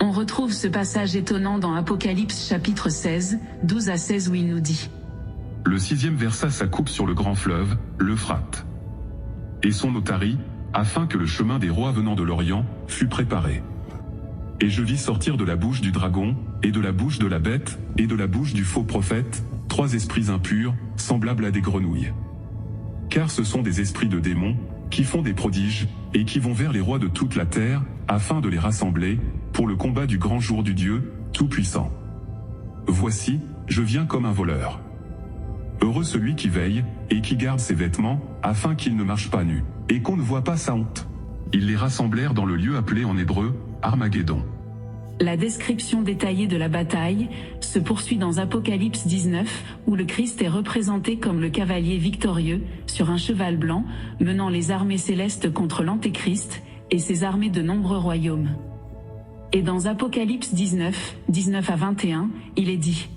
Speaker 1: On retrouve ce passage étonnant dans Apocalypse chapitre 16, 12 à 16 où il nous dit :
Speaker 2: Le 6e versa sa coupe sur le grand fleuve, l'Euphrate. Et son otarie, afin que le chemin des rois venant de l'Orient fût préparé. Et je vis sortir de la bouche du dragon, et de la bouche de la bête, et de la bouche du faux prophète, 3 esprits impurs, semblables à des grenouilles. Car ce sont des esprits de démons, qui font des prodiges, et qui vont vers les rois de toute la terre, afin de les rassembler, pour le combat du grand jour du Dieu, Tout-Puissant. Voici, je viens comme un voleur. Heureux celui qui veille, et qui garde ses vêtements, afin qu'il ne marche pas nu, et qu'on ne voit pas sa honte. Ils les rassemblèrent dans le lieu appelé en hébreu, Armageddon.
Speaker 1: La description détaillée de la bataille se poursuit dans Apocalypse 19, où le Christ est représenté comme le cavalier victorieux, sur un cheval blanc, menant les armées célestes contre l'Antéchrist, et ses armées de nombreux royaumes. Et dans Apocalypse 19, 19 à 21, il est dit :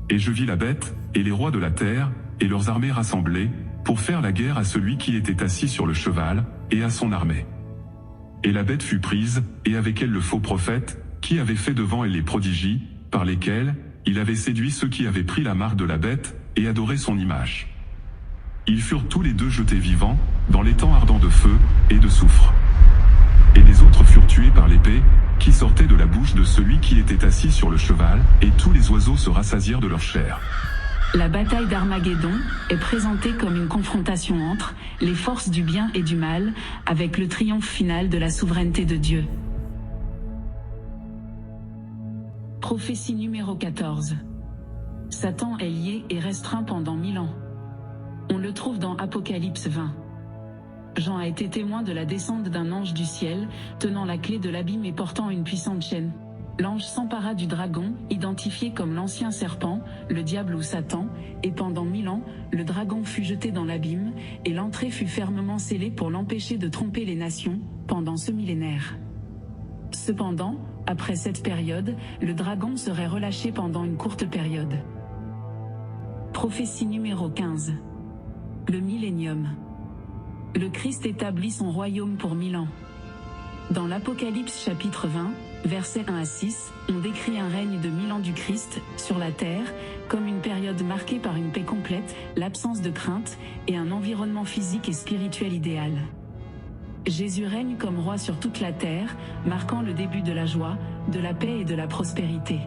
Speaker 2: Et je vis la bête, et les rois de la terre, et leurs armées rassemblées, pour faire la guerre à celui qui était assis sur le cheval, et à son armée. Et la bête fut prise, et avec elle le faux prophète, qui avait fait devant elle les prodigies, par lesquels il avait séduit ceux qui avaient pris la marque de la bête, et adoré son image. Ils furent tous les deux jetés vivants, dans l'étang ardent de feu, et de soufre. Et les autres furent tués par l'épée, qui sortait de la bouche de celui qui était assis sur le cheval, et tous les oiseaux se rassasièrent de leur chair.
Speaker 1: La bataille d'Armageddon est présentée comme une confrontation entre les forces du bien et du mal, avec le triomphe final de la souveraineté de Dieu. Prophétie numéro 14. Satan est lié et restreint pendant 1000 ans. On le trouve dans Apocalypse 20. Jean a été témoin de la descente d'un ange du ciel, tenant la clé de l'abîme et portant une puissante chaîne. L'ange s'empara du dragon, identifié comme l'ancien serpent, le diable ou Satan, et pendant 1000 ans, le dragon fut jeté dans l'abîme, et l'entrée fut fermement scellée pour l'empêcher de tromper les nations, pendant ce millénaire. Cependant, après cette période, le dragon serait relâché pendant une courte période. Prophétie numéro 15. Le millénium. Le Christ établit son royaume pour 1000 ans. Dans l'Apocalypse chapitre 20, versets 1 à 6, on décrit un règne de 1000 ans du Christ, sur la terre, comme une période marquée par une paix complète, l'absence de crainte, et un environnement physique et spirituel idéal. Jésus règne comme roi sur toute la terre, marquant le début de la joie, de la paix et de la prospérité.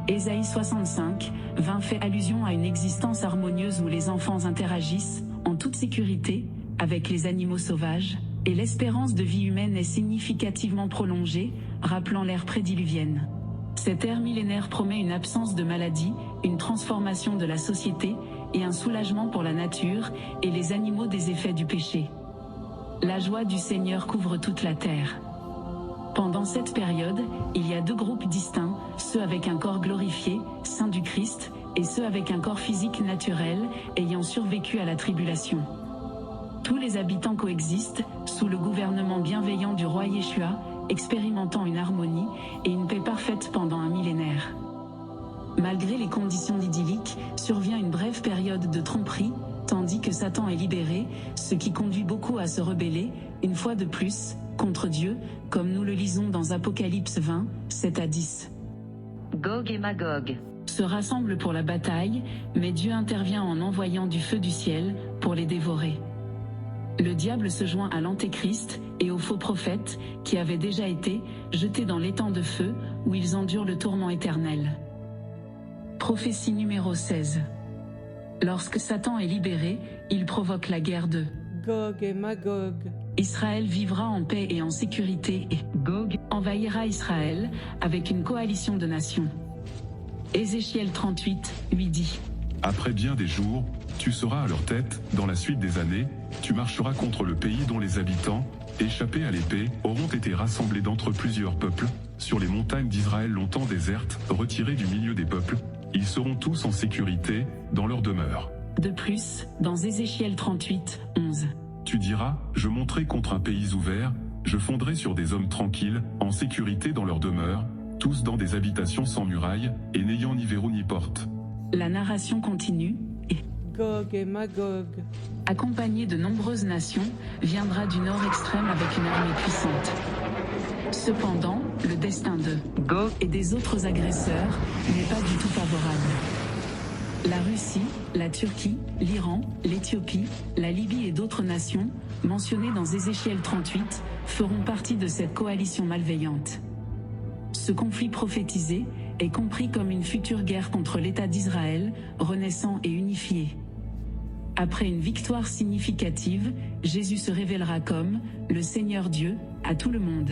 Speaker 1: Ésaïe 65, 20 fait allusion à une existence harmonieuse où les enfants interagissent, en toute sécurité, avec les animaux sauvages, et l'espérance de vie humaine est significativement prolongée, rappelant l'ère prédiluvienne. Cette ère millénaire promet une absence de maladie, une transformation de la société, et un soulagement pour la nature et les animaux des effets du péché. La joie du Seigneur couvre toute la terre. Pendant cette période, il y a deux groupes distincts, ceux avec un corps glorifié, saint du Christ, et ceux avec un corps physique naturel, ayant survécu à la tribulation. Tous les habitants coexistent, sous le gouvernement bienveillant du roi Yeshua, expérimentant une harmonie et une paix parfaite pendant un millénaire. Malgré les conditions idylliques, survient une brève période de tromperie, tandis que Satan est libéré, ce qui conduit beaucoup à se rebeller, une fois de plus, contre Dieu, comme nous le lisons dans Apocalypse 20, 7-10.
Speaker 3: Gog et Magog
Speaker 1: Se rassemblent pour la bataille, mais Dieu intervient en envoyant du feu du ciel, pour les dévorer. Le diable se joint à l'Antéchrist, et aux faux prophètes, qui avaient déjà été jetés dans l'étang de feu, où ils endurent le tourment éternel. Prophétie numéro 16. Lorsque Satan est libéré, il provoque la guerre de
Speaker 4: Gog et Magog.
Speaker 1: Israël vivra en paix et en sécurité et Gog envahira Israël avec une coalition de nations. Ézéchiel 38, lui dit:
Speaker 2: Après bien des jours, tu seras à leur tête, dans la suite des années, tu marcheras contre le pays dont les habitants, échappés à l'épée, auront été rassemblés d'entre plusieurs peuples, sur les montagnes d'Israël longtemps désertes, retirés du milieu des peuples, ils seront tous en sécurité, dans leur demeure.
Speaker 1: De plus, dans Ézéchiel 38, 11.
Speaker 2: Tu diras, je monterai contre un pays ouvert, je fonderai sur des hommes tranquilles, en sécurité dans leur demeure, tous dans des habitations sans murailles, et n'ayant ni verrou ni porte.
Speaker 1: La narration continue, et
Speaker 4: Gog et Magog.
Speaker 1: accompagné de nombreuses nations, viendra du nord extrême avec une armée puissante. Cependant, le destin de Gog et des autres agresseurs n'est pas du tout favorable. La Russie, la Turquie, l'Iran, l'Éthiopie, la Libye et d'autres nations, mentionnées dans Ézéchiel 38, feront partie de cette coalition malveillante. Ce conflit prophétisé est compris comme une future guerre contre l'État d'Israël, renaissant et unifié. Après une victoire significative, Jésus se révélera comme le Seigneur Dieu à tout le monde.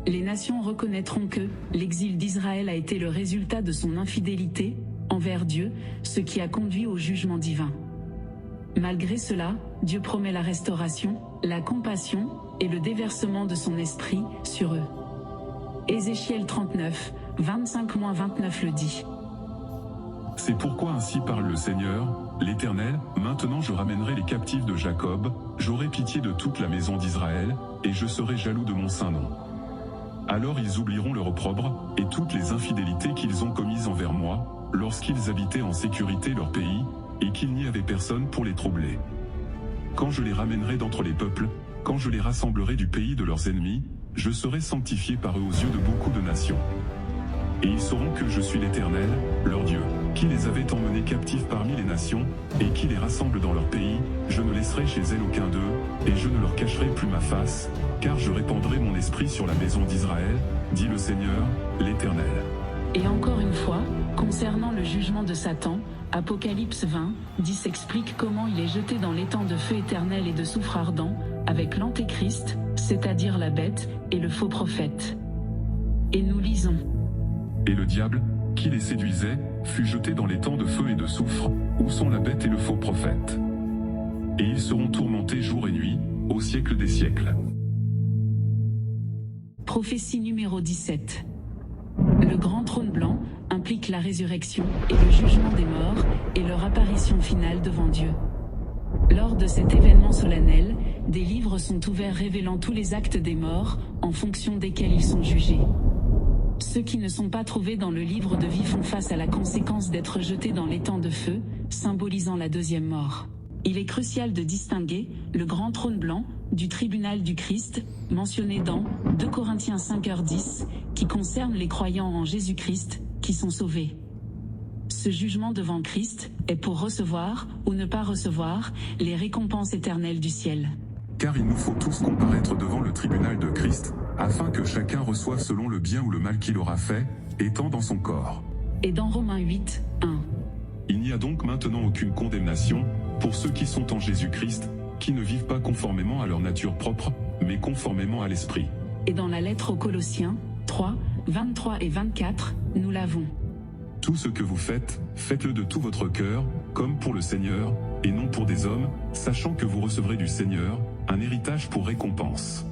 Speaker 1: Les nations reconnaîtront que l'exil d'Israël a été le résultat de son infidélité envers Dieu, ce qui a conduit au jugement divin. Malgré cela, Dieu promet la restauration, la compassion et le déversement de son esprit sur eux. Ézéchiel 39, 25-29 le dit.
Speaker 2: C'est pourquoi ainsi parle le Seigneur, l'Éternel, maintenant je ramènerai les captifs de Jacob, j'aurai pitié de toute la maison d'Israël, et je serai jaloux de mon saint nom. Alors ils oublieront leur opprobre, et toutes les infidélités qu'ils ont commises envers moi, lorsqu'ils habitaient en sécurité leur pays, et qu'il n'y avait personne pour les troubler. Quand je les ramènerai d'entre les peuples, quand je les rassemblerai du pays de leurs ennemis, je serai sanctifié par eux aux yeux de beaucoup de nations. Et ils sauront que je suis l'Éternel, leur Dieu, qui les avait emmenés captifs parmi les nations, et qui les rassemble dans leur pays, je ne laisserai chez elles aucun d'eux, et je ne leur cacherai plus ma face, car je répandrai mon esprit sur la maison d'Israël, dit le Seigneur, l'Éternel.
Speaker 1: Et encore une fois, concernant le jugement de Satan, Apocalypse 20, 10 explique comment il est jeté dans l'étang de feu éternel et de soufre ardent, avec l'Antéchrist, c'est-à-dire la bête, et le faux prophète. Et nous lisons.
Speaker 2: Et le diable, qui les séduisait, fut jeté dans l'étang de feu et de soufre, où sont la bête et le faux prophète. Et ils seront tourmentés jour et nuit, au siècle des siècles.
Speaker 1: Prophétie numéro 17. Le grand trône blanc implique la résurrection et le jugement des morts et leur apparition finale devant Dieu. Lors de cet événement solennel, des livres sont ouverts révélant tous les actes des morts, en fonction desquels ils sont jugés. Ceux qui ne sont pas trouvés dans le livre de vie font face à la conséquence d'être jetés dans l'étang de feu, symbolisant la deuxième mort. Il est crucial de distinguer le grand trône blanc du tribunal du Christ, mentionné dans 2 Corinthiens 5h10, qui concerne les croyants en Jésus-Christ, qui sont sauvés. Ce jugement devant Christ est pour recevoir, ou ne pas recevoir, les récompenses éternelles du ciel.
Speaker 2: Car il nous faut tous comparaître devant le tribunal de Christ, afin que chacun reçoive selon le bien ou le mal qu'il aura fait, étant dans son corps.
Speaker 1: Et dans Romains 8, 1.
Speaker 2: Il n'y a donc maintenant aucune condamnation pour ceux qui sont en Jésus-Christ, qui ne vivent pas conformément à leur nature propre, mais conformément à l'Esprit.
Speaker 1: Et dans la lettre aux Colossiens 3, 23 et 24, nous l'avons.
Speaker 2: Tout ce que vous faites, faites-le de tout votre cœur, comme pour le Seigneur, et non pour des hommes, sachant que vous recevrez du Seigneur un héritage pour récompense.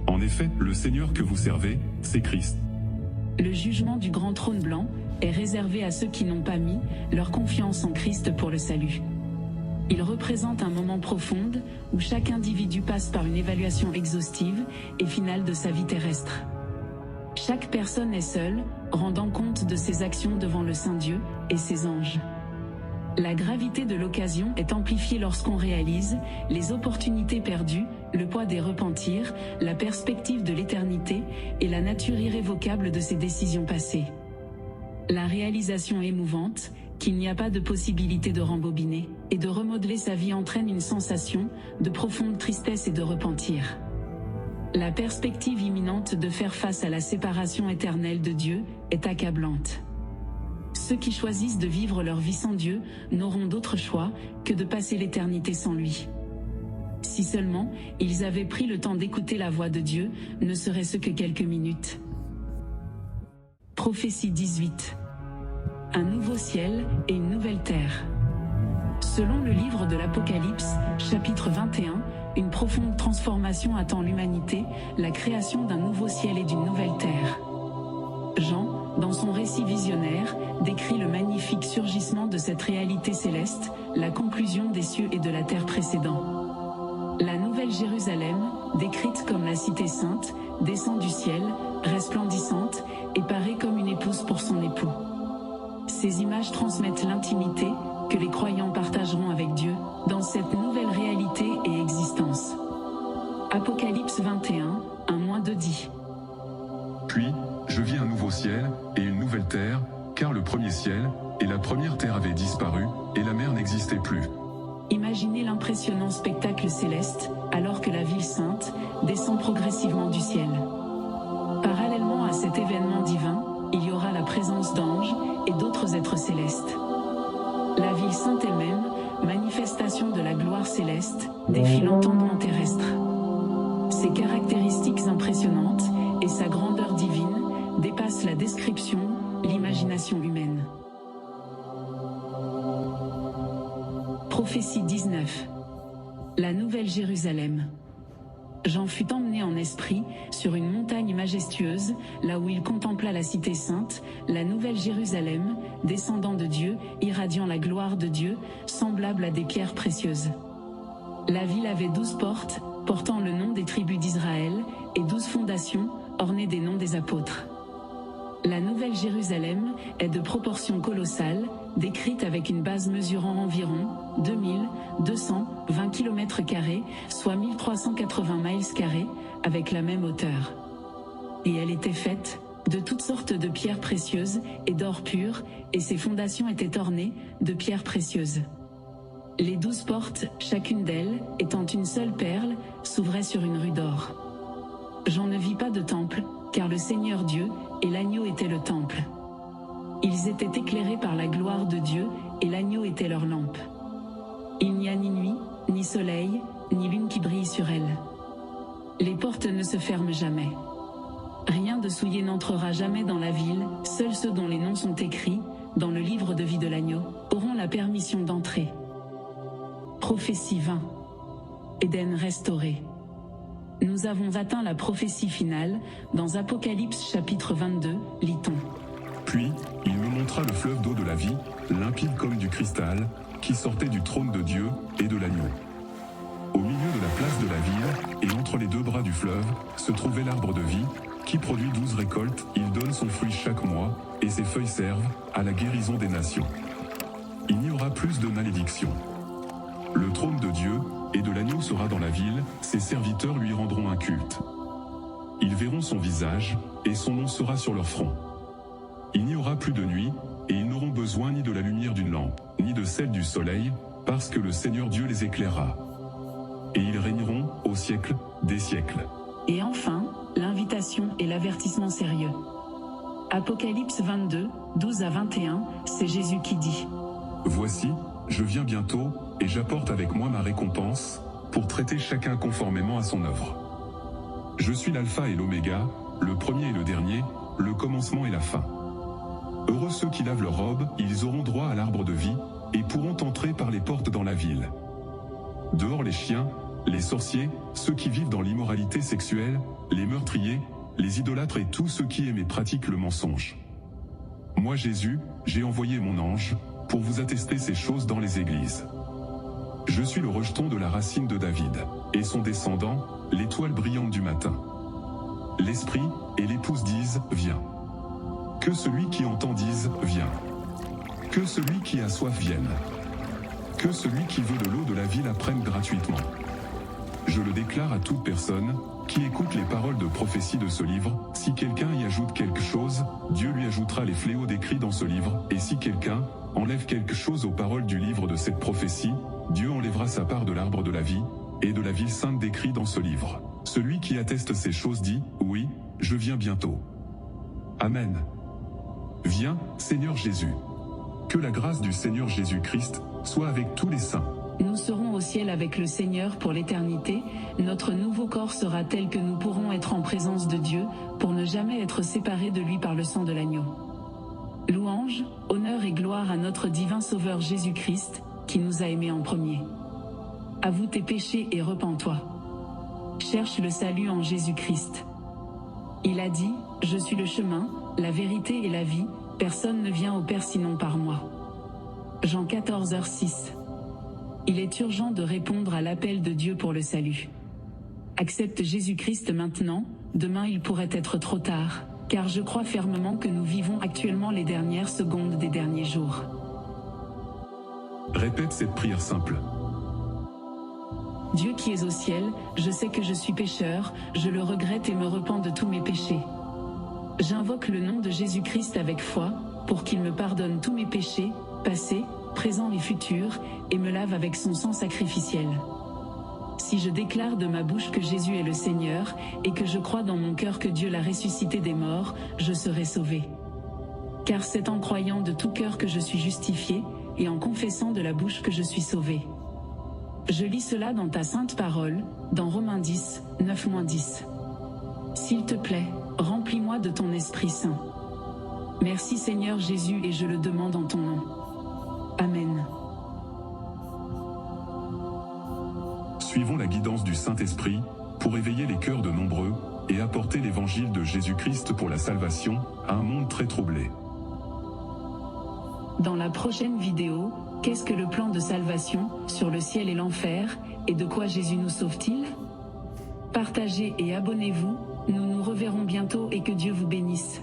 Speaker 2: En effet, le Seigneur que vous servez, c'est Christ.
Speaker 1: Le jugement du grand trône blanc est réservé à ceux qui n'ont pas mis leur confiance en Christ pour le salut. Il représente un moment profond où chaque individu passe par une évaluation exhaustive et finale de sa vie terrestre. Chaque personne est seule, rendant compte de ses actions devant le Saint-Dieu et ses anges. La gravité de l'occasion est amplifiée lorsqu'on réalise les opportunités perdues, le poids des repentirs, la perspective de l'éternité et la nature irrévocable de ses décisions passées. La réalisation émouvante, qu'il n'y a pas de possibilité de rembobiner et de remodeler sa vie entraîne une sensation de profonde tristesse et de repentir. La perspective imminente de faire face à la séparation éternelle de Dieu est accablante. Ceux qui choisissent de vivre leur vie sans Dieu n'auront d'autre choix que de passer l'éternité sans lui. Si seulement ils avaient pris le temps d'écouter la voix de Dieu, ne serait-ce que quelques minutes. Prophétie 18. Un nouveau ciel et une nouvelle terre. Selon le livre de l'Apocalypse, chapitre 21, une profonde transformation attend l'humanité, la création d'un nouveau ciel et d'une nouvelle terre. Jean, dans son récit visionnaire, décrit le magnifique surgissement de cette réalité céleste, la conclusion des cieux et de la terre précédents. La Nouvelle Jérusalem, décrite comme la cité sainte, descend du ciel, resplendissante, et paraît comme une épouse pour son époux. Ces images transmettent l'intimité que les croyants partageront avec Dieu dans cette nouvelle réalité et existence. Apocalypse 21, 1-2 dit.
Speaker 2: Puis, je vis un nouveau ciel et une nouvelle terre, car le premier ciel et la première terre avaient disparu, et la mer n'existait plus.
Speaker 1: Imaginez l'impressionnant spectacle céleste, alors que la ville sainte descend progressivement du ciel. Parallèlement à cet événement divin, il y aura la présence d'anges et d'autres êtres célestes. La ville sainte elle-même, manifestation de la gloire céleste, défile en tendant terrestre. Ses caractéristiques impressionnantes et sa grandeur divine dépassent la description, l'imagination humaine. Prophétie 19. La Nouvelle Jérusalem. Jean fut emmené en esprit sur une montagne majestueuse, là où il contempla la cité sainte, la Nouvelle Jérusalem, descendant de Dieu, irradiant la gloire de Dieu, semblable à des pierres précieuses. La ville avait 12 portes, portant le nom des tribus d'Israël, et 12 fondations, ornées des noms des apôtres. La Nouvelle Jérusalem est de proportions colossales, décrite avec une base mesurant environ 2220 km², soit 1380 miles², avec la même hauteur. Et elle était faite de toutes sortes de pierres précieuses et d'or pur, et ses fondations étaient ornées de pierres précieuses. Les 12 portes, chacune d'elles, étant une seule perle, s'ouvraient sur une rue d'or. Jean ne vit pas de temple, car le Seigneur Dieu et l'agneau étaient le temple. Ils étaient éclairés par la gloire de Dieu, et l'agneau était leur lampe. Il n'y a ni nuit, ni soleil, ni lune qui brille sur elles. Les portes ne se ferment jamais. Rien de souillé n'entrera jamais dans la ville, seuls ceux dont les noms sont écrits, dans le livre de vie de l'agneau, auront la permission d'entrer. Prophétie 20. Éden restauré. Nous avons atteint la prophétie finale, dans Apocalypse chapitre 22, lit-on.
Speaker 2: Puis, il me montra le fleuve d'eau de la vie, limpide comme du cristal, qui sortait du trône de Dieu et de l'agneau. Au milieu de la place de la ville, et entre les deux bras du fleuve, se trouvait l'arbre de vie, qui produit 12 récoltes, il donne son fruit chaque mois, et ses feuilles servent à la guérison des nations. Il n'y aura plus de malédiction. Le trône de Dieu et de l'agneau sera dans la ville, ses serviteurs lui rendront un culte. Ils verront son visage, et son nom sera sur leur front. Il n'y aura plus de nuit, et ils n'auront besoin ni de la lumière d'une lampe, ni de celle du soleil, parce que le Seigneur Dieu les éclairera. Et ils régneront au siècle des siècles.
Speaker 1: Et enfin, l'invitation et l'avertissement sérieux. Apocalypse 22, 12 à 21, c'est Jésus qui dit.
Speaker 2: Voici, je viens bientôt, et j'apporte avec moi ma récompense, pour traiter chacun conformément à son œuvre. Je suis l'alpha et l'oméga, le premier et le dernier, le commencement et la fin. Heureux ceux qui lavent leurs robes, ils auront droit à l'arbre de vie, et pourront entrer par les portes dans la ville. Dehors les chiens, les sorciers, ceux qui vivent dans l'immoralité sexuelle, les meurtriers, les idolâtres et tous ceux qui aiment et pratiquent le mensonge. Moi Jésus, j'ai envoyé mon ange, pour vous attester ces choses dans les églises. Je suis le rejeton de la racine de David, et son descendant, l'étoile brillante du matin. L'esprit et l'épouse disent, viens. Que celui qui entend dise, viens. Que celui qui a soif vienne. Que celui qui veut de l'eau de la vie la prenne gratuitement. Je le déclare à toute personne, qui écoute les paroles de prophétie de ce livre, si quelqu'un y ajoute quelque chose, Dieu lui ajoutera les fléaux décrits dans ce livre, et si quelqu'un enlève quelque chose aux paroles du livre de cette prophétie, Dieu enlèvera sa part de l'arbre de la vie, et de la ville sainte décrit dans ce livre. Celui qui atteste ces choses dit, oui, je viens bientôt. Amen. Viens, Seigneur Jésus. Que la grâce du Seigneur Jésus-Christ soit avec tous les saints.
Speaker 1: Nous serons au ciel avec le Seigneur pour l'éternité, notre nouveau corps sera tel que nous pourrons être en présence de Dieu, pour ne jamais être séparés de lui par le sang de l'agneau. Louange, honneur et gloire à notre divin Sauveur Jésus-Christ, qui nous a aimés en premier. Avoue tes péchés et repens-toi. Cherche le salut en Jésus-Christ. Il a dit, je suis le chemin, la vérité et la vie, personne ne vient au Père sinon par moi. Jean 14h06. Il est urgent de répondre à l'appel de Dieu pour le salut. Accepte Jésus-Christ maintenant, demain il pourrait être trop tard, car je crois fermement que nous vivons actuellement les dernières secondes des derniers jours.
Speaker 2: Répète cette prière simple.
Speaker 1: Dieu qui es au ciel, je sais que je suis pécheur, je le regrette et me repens de tous mes péchés. J'invoque le nom de Jésus-Christ avec foi, pour qu'il me pardonne tous mes péchés, passés, présents et futurs, et me lave avec son sang sacrificiel. Si je déclare de ma bouche que Jésus est le Seigneur, et que je crois dans mon cœur que Dieu l'a ressuscité des morts, je serai sauvé. Car c'est en croyant de tout cœur que je suis justifié, et en confessant de la bouche que je suis sauvé. Je lis cela dans ta sainte parole, dans Romains 10, 9-10. S'il te plaît, remplis-moi de ton Esprit Saint. Merci Seigneur Jésus et je le demande en ton nom. Amen.
Speaker 2: Suivons la guidance du Saint-Esprit, pour éveiller les cœurs de nombreux, et apporter l'évangile de Jésus-Christ pour la salvation, à un monde très troublé.
Speaker 1: Dans la prochaine vidéo, qu'est-ce que le plan de salvation, sur le ciel et l'enfer, et de quoi Jésus nous sauve-t-il? Partagez et abonnez-vous, nous nous reverrons bientôt et que Dieu vous bénisse.